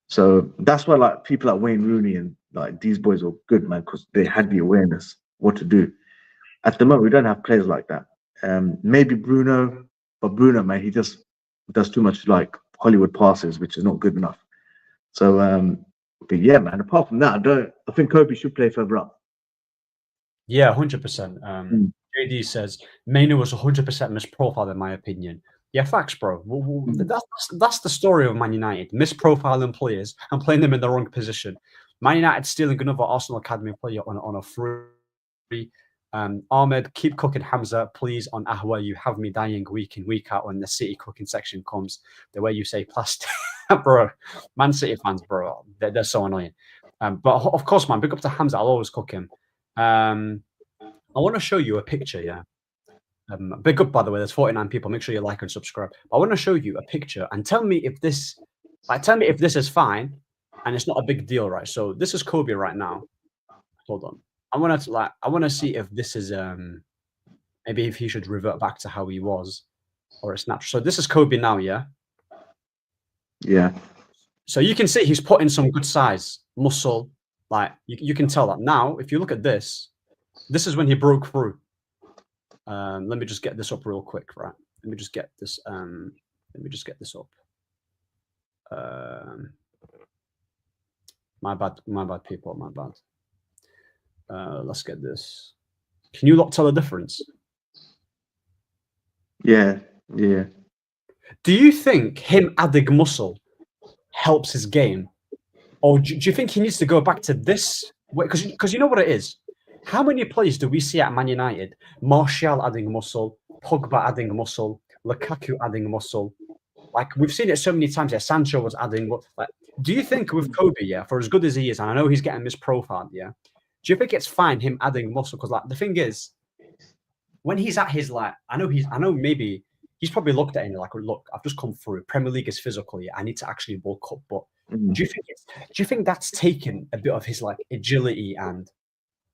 So that's why like people like Wayne Rooney and like these boys were good, man, because they had the awareness what to do. At the moment, we don't have players like that. Maybe Bruno, but Bruno, man, he just does too much like Hollywood passes, which is not good enough. So, but yeah, man. Apart from that, I think Kobbie should play further up. Yeah, 100%. JD says Mainoo was 100% misprofiled in my opinion. Yeah, facts, bro. That's the story of Man United: misprofiling players and playing them in the wrong position. Man United stealing another Arsenal academy player on a free. Ahmed, keep cooking Hamza, please. On Ahwa, you have me dying week in, week out when the City cooking section comes. The way you say plastic, bro. Man City fans, bro, they're so annoying. But of course, man, big up to Hamza. I'll always cook him. I want to show you a picture, yeah. Big up, by the way. There's 49 people. Make sure you like and subscribe. But I want to show you a picture and tell me if this is fine and it's not a big deal, right? So this is Kobbie right now. Hold on. I want to see if this is maybe if he should revert back to how he was or a snapshot. So this is Kobbie now, yeah. Yeah. So you can see he's put in some good size, muscle. Like you can tell that now. If you look at this is when he broke through. Let me just get this up real quick, right? Let me just get this. Let me just get this up. My bad, people. My bad. Let's get this. Can you tell the difference? Yeah. Do you think him adding muscle helps his game, or do you think he needs to go back to this? Because you know what it is. How many players do we see at Man United? Martial adding muscle, Pogba adding muscle, Lukaku adding muscle. Like we've seen it so many times. Yeah, Sancho was adding. Like, do you think with Kobbie, yeah, for as good as he is, and I know he's getting misprofiled, yeah, do you think it's fine him adding muscle? Because like the thing is, when he's at his like, I know maybe he's probably looked at it and like, look, I've just come through. Premier League is physical, yeah. I need to actually bulk up. But do you think that's taken a bit of his like agility and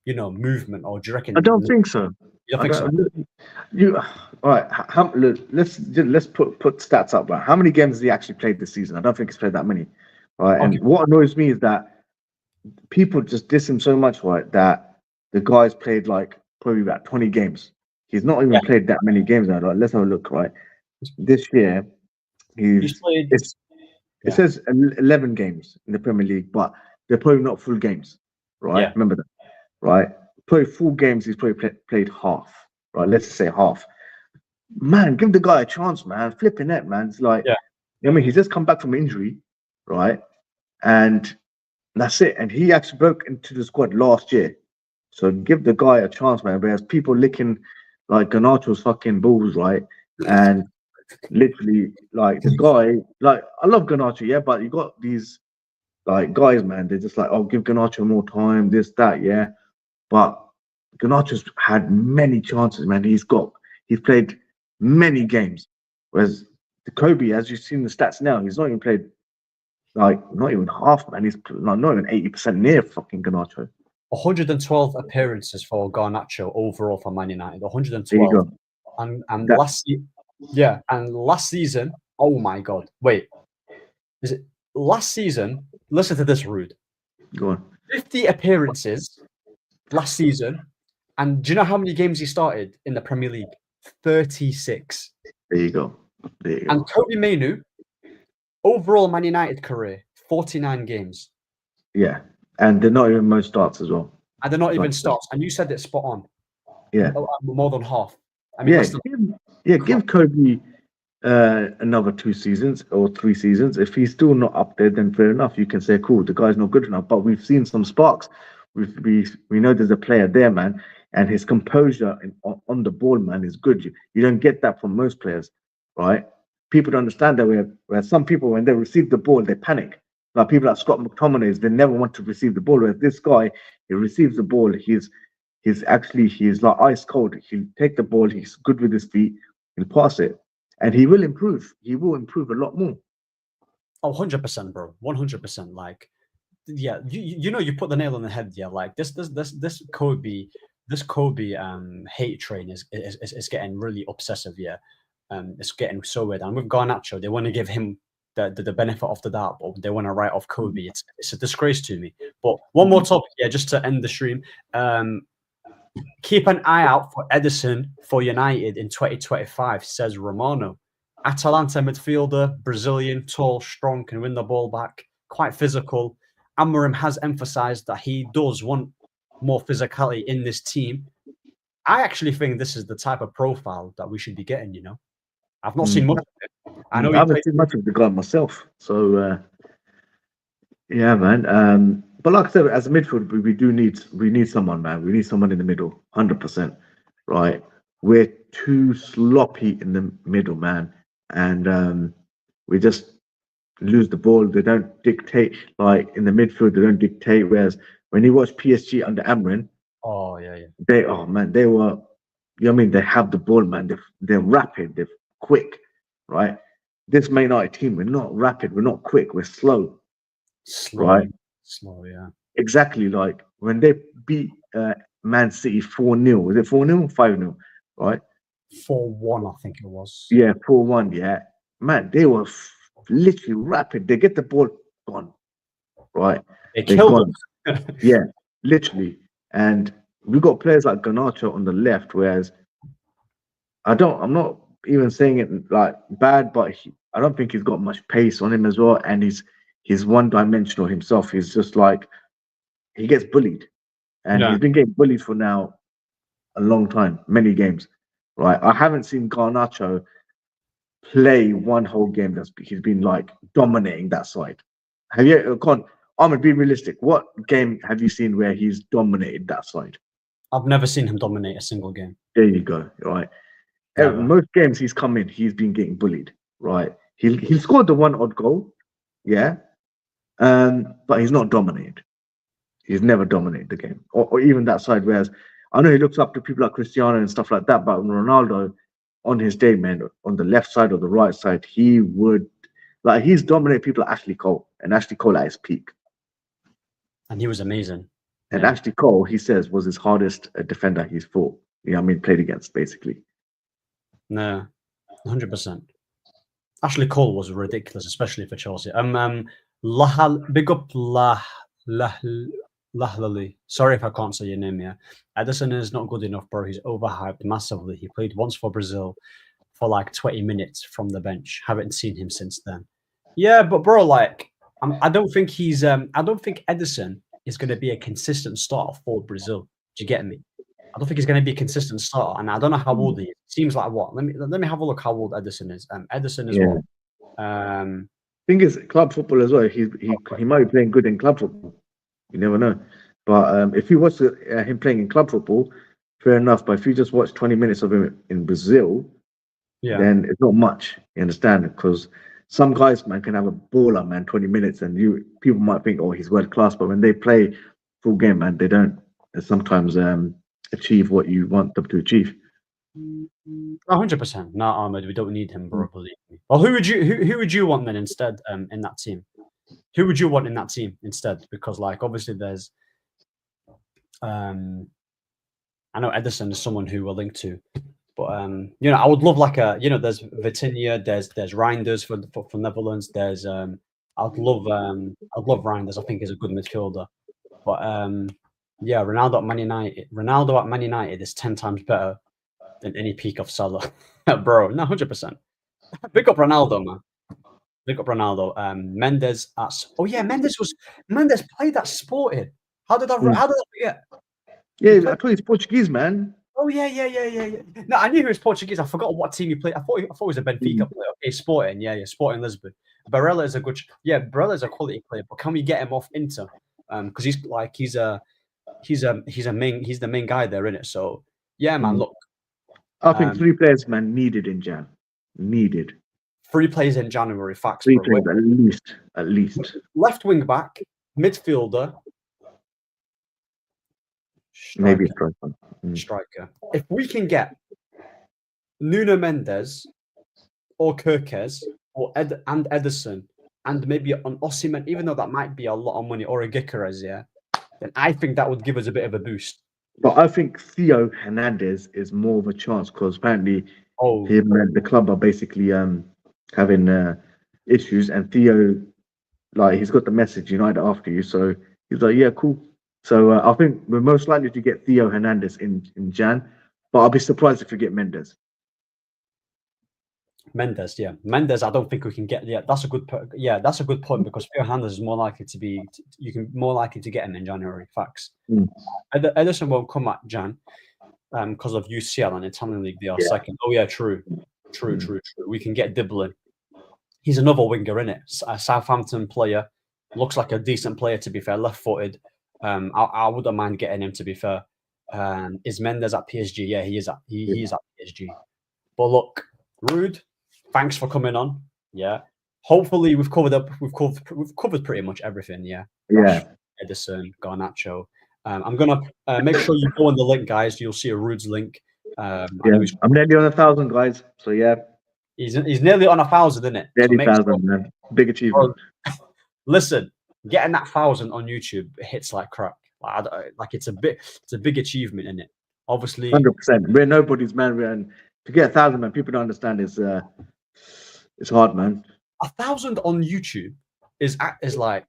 movement, or do you reckon? I don't think so. You don't think so? All right. Let's put stats up. Right? How many games has he actually played this season? I don't think he's played that many. Right. Okay. And what annoys me is that people just diss him so much, right? That the guy's played like probably about 20 games. He's not even played that many games now. Right? Let's have a look. Right. This year, he's played. It says 11 games in the Premier League, but they're probably not full games. Right. Yeah. Remember that. Right, probably full games. He's probably played half. Right, let's say half. Man, give the guy a chance, man. Flipping it, man. It's like, I mean, he's just come back from injury, right? And that's it. And he actually broke into the squad last year. So give the guy a chance, man. Whereas people licking like Garnacho's fucking balls, right? And literally, like the guy, like I love Garnacho, yeah, but you got these like guys, man. They're just like, oh, give Garnacho more time, this, that, yeah. But Garnacho's had many chances, man. He's played many games. Whereas the Kobbie, as you've seen the stats now, he's not even played not even half, man. He's not even 80% near fucking Garnacho. 112 appearances for Garnacho overall for Man United. 112. And last season, oh my god. Wait. Is it last season? Listen to this, Rude. Go on. 50 appearances last season, and do you know how many games he started in the Premier League? 36. There you go. And Kobbie Mainoo, overall Man United career, 49 games. Yeah, and they're not even most starts as well. And they're not even starts. And you said it spot on. Yeah, more than half. I mean, give Kobbie another 2 seasons or 3 seasons. If he's still not up there, then fair enough. You can say, cool, the guy's not good enough. But we've seen some sparks. We know there's a player there, man, and his composure on the ball, man, is good. You don't get that from most players, right? People don't understand that where some people, when they receive the ball, they panic. Like people like Scott McTominay, they never want to receive the ball. Whereas this guy, he receives the ball, he's like ice cold. He'll take the ball, he's good with his feet, he'll pass it, and he will improve. He will improve a lot more. Oh, 100%, bro. 100%. Like, yeah, you put the nail on the head. Yeah, like this Kobbie hate train is getting really obsessive. Yeah, It's getting so weird. And with Garnacho, they want to give him the benefit of the doubt, but they want to write off Kobbie. It's a disgrace to me. But one more topic, just to end the stream. Keep an eye out for Ederson for United in 2025, says Romano. Atalanta midfielder, Brazilian, tall, strong, can win the ball back, quite physical. Amorim has emphasized that he does want more physicality in this team. I actually think this is the type of profile that we should be getting, I've not seen much of it. I haven't seen much of the guy myself. So, yeah, man. But like I said, as a midfield, we need someone, man. We need someone in the middle, 100%, right? We're too sloppy in the middle, man. And we just lose the ball. They don't dictate, like in the midfield, they don't dictate. Whereas when you watch PSG under Amorim, they were, you know what I mean? They have the ball, man. They're rapid, they're quick, right? This Man United team, we're not rapid, we're not quick, we're slow. Right? Slow, yeah. Exactly, like when they beat Man City 4-0. Was it 4-0 or 5-0? Right? 4-1, I think it was. Yeah, 4-1, yeah. Man, they were literally rapid. They get the ball gone. Right? They killed them. Yeah, literally. And we got players like Garnacho on the left, whereas I'm not even saying it like bad, but I don't think he's got much pace on him as well. And he's one-dimensional himself. He's just like, he gets bullied. And he's been getting bullied for now a long time, many games. Right? I haven't seen Garnacho play one whole game he's been like dominating that side. Have you, Ahmed, be realistic. What game have you seen where he's dominated that side? I've never seen him dominate a single game. There you go. Right. Most games he's come in, he's been getting bullied. Right. He scored the one odd goal. Yeah. But he's not dominated. He's never dominated the game, or even that side. Whereas I know he looks up to people like Cristiano and stuff like that, but Ronaldo, on his day, man, on the left side or the right side, he would, like, he's dominated people like Ashley Cole, and Ashley Cole at his peak. And he was amazing. And Ashley Cole, he says, was his hardest defender he's fought. Played against, basically. No, 100%. Ashley Cole was ridiculous, especially for Chelsea. Big up Lahlali. Sorry if I can't say your name, yeah. Ederson is not good enough, bro. He's overhyped massively. He played once for Brazil for like 20 minutes from the bench. Haven't seen him since then. Yeah, but bro, like, I don't think Ederson is going to be a consistent starter for Brazil. Do you get me? I don't think he's going to be a consistent starter, and I don't know how old he is. Seems like what? Let me have a look how old Ederson is. Ederson is what? Thing is, club football as well. He might be playing good in club football. You never know. But if you watch him playing in club football, fair enough. But if you just watch 20 minutes of him in Brazil, then it's not much. You understand? Because some guys, man, can have a baller, man, 20 minutes, and people might think, oh, he's world class. But when they play full game, man, they don't sometimes achieve what you want them to achieve. 100%. No, Ahmed, we don't need him, bro. Believe me. Well, who would you want then instead in that team? Who would you want in that team instead? Because, like, obviously there's, I know Ederson is someone who we're linked to, but I would love like there's Vitinha, there's Reinders for Netherlands. There's I'd love Reinders. I think he's a good midfielder, but Ronaldo at Man United is 10 times better than any peak of Salah, bro. No, 100%. Big up Ronaldo, man. Big up Ronaldo. Mendes Mendes played at Sporting. How did I forget? Yeah, I thought he's Portuguese, man. Oh yeah. No, I knew he was Portuguese. I forgot what team he played. I thought he was a Benfica player. Okay, Sporting. Yeah, Sporting Lisbon. Barella is a good. Yeah, Barella is a quality player, but can we get him off Inter? Because he's the main guy there, isn't it? So yeah, man. Look, I think 3 players, man, needed in Jan. Needed. 3 players in January. Facts. 3 players at least. Left wing back, midfielder. Maybe striker. If we can get Nuno Mendes or Kirkes or Ederson and maybe an Osimhen, even though that might be a lot of money, or a Gyökeres, then I think that would give us a bit of a boost. But I think Theo Hernandez is more of a chance because apparently Oh, him and the club are basically having issues, and Theo, like, he's got the message United after you, so he's like, yeah, cool. So I think we're most likely to get Theo Hernandez in Jan, but I'll be surprised if we get Mendes. Mendes, yeah, Mendes. I don't think we can get. Yeah, that's a good. Yeah, that's a good point because Theo Hernandez is more likely to be. You can more likely to get him in January. Facts. Mm. Ederson won't come at Jan, because of UCL and Italian league. They are second. Oh yeah, true. We can get Diblin. He's another winger, isn't it? A Southampton player. Looks like a decent player, to be fair. Left-footed. I wouldn't mind getting him, to be fair. Is Mendes at PSG? Yeah, he is at PSG. But look, Rude, thanks for coming on. Yeah. Hopefully we've covered pretty much everything. Yeah. Yeah. Ederson, Garnacho. I'm gonna make sure you go on the link, guys. You'll see a Rude's link. I'm nearly on 1,000, guys. So yeah. He's nearly on 1,000, isn't it? Nearly 1,000, man. Big achievement. Listen, getting that 1,000 on YouTube hits like crack. Like it's a big achievement, isn't it? Obviously, 100%. We're nobody's, man. And to get 1,000, man, people don't understand it's hard, man. 1,000 on YouTube is like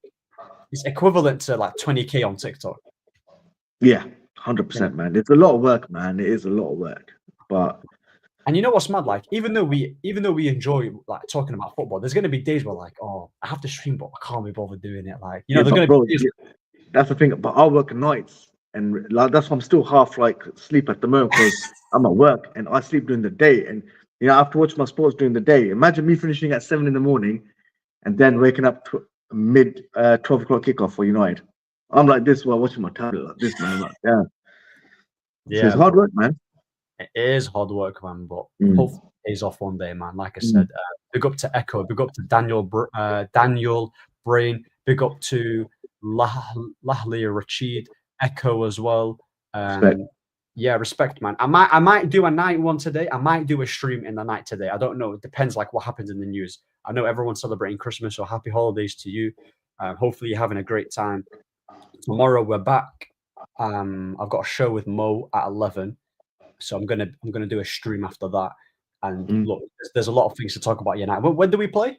it's equivalent to like 20K on TikTok. Yeah, 100%, man. It's a lot of work, man. It is a lot of work, but. And you know what's mad? Like, even though we enjoy like talking about football, there's going to be days where like, oh, I have to stream, but I can't be bothered doing it. Like, you know, there's going to be days. That's the thing. But I work nights, and like that's why I'm still half like sleep at the moment because I'm at work and I sleep during the day, and I have to watch my sports during the day. Imagine me finishing at 7 in the morning, and then waking up to mid 12 o'clock kickoff for United. I'm like this while watching my tablet like this, man. Like, yeah, so it's hard work, man. It is hard work, man, but hopefully it pays off one day, man. Like I said, big up to Echo, big up to Daniel Brain, big up to Lahlia Rachid, Echo as well. Yeah, respect, man. I might do a night one today. I might do a stream in the night today. I don't know. It depends, like what happens in the news. I know everyone's celebrating Christmas, so happy holidays to you. Hopefully you're having a great time. Tomorrow we're back. I've got a show with Mo at 11. So I'm gonna do a stream after that. And look, there's a lot of things to talk about United. When do we play?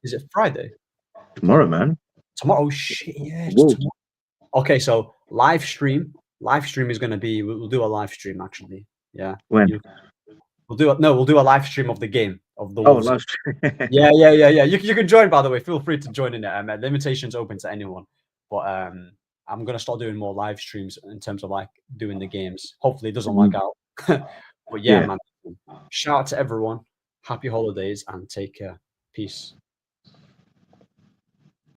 Is it Friday? Tomorrow, man. Tomorrow? Oh shit, yeah. Okay, so live stream is gonna be. We'll do a live stream actually. Yeah. When? We'll do a live stream of the game of the. Live stream. Yeah. You can join, by the way. Feel free to join in it. Limitations open to anyone, but I'm gonna start doing more live streams in terms of like doing the games. Hopefully it doesn't lag out. But yeah, man. Shout out to everyone. Happy holidays and take care. Peace.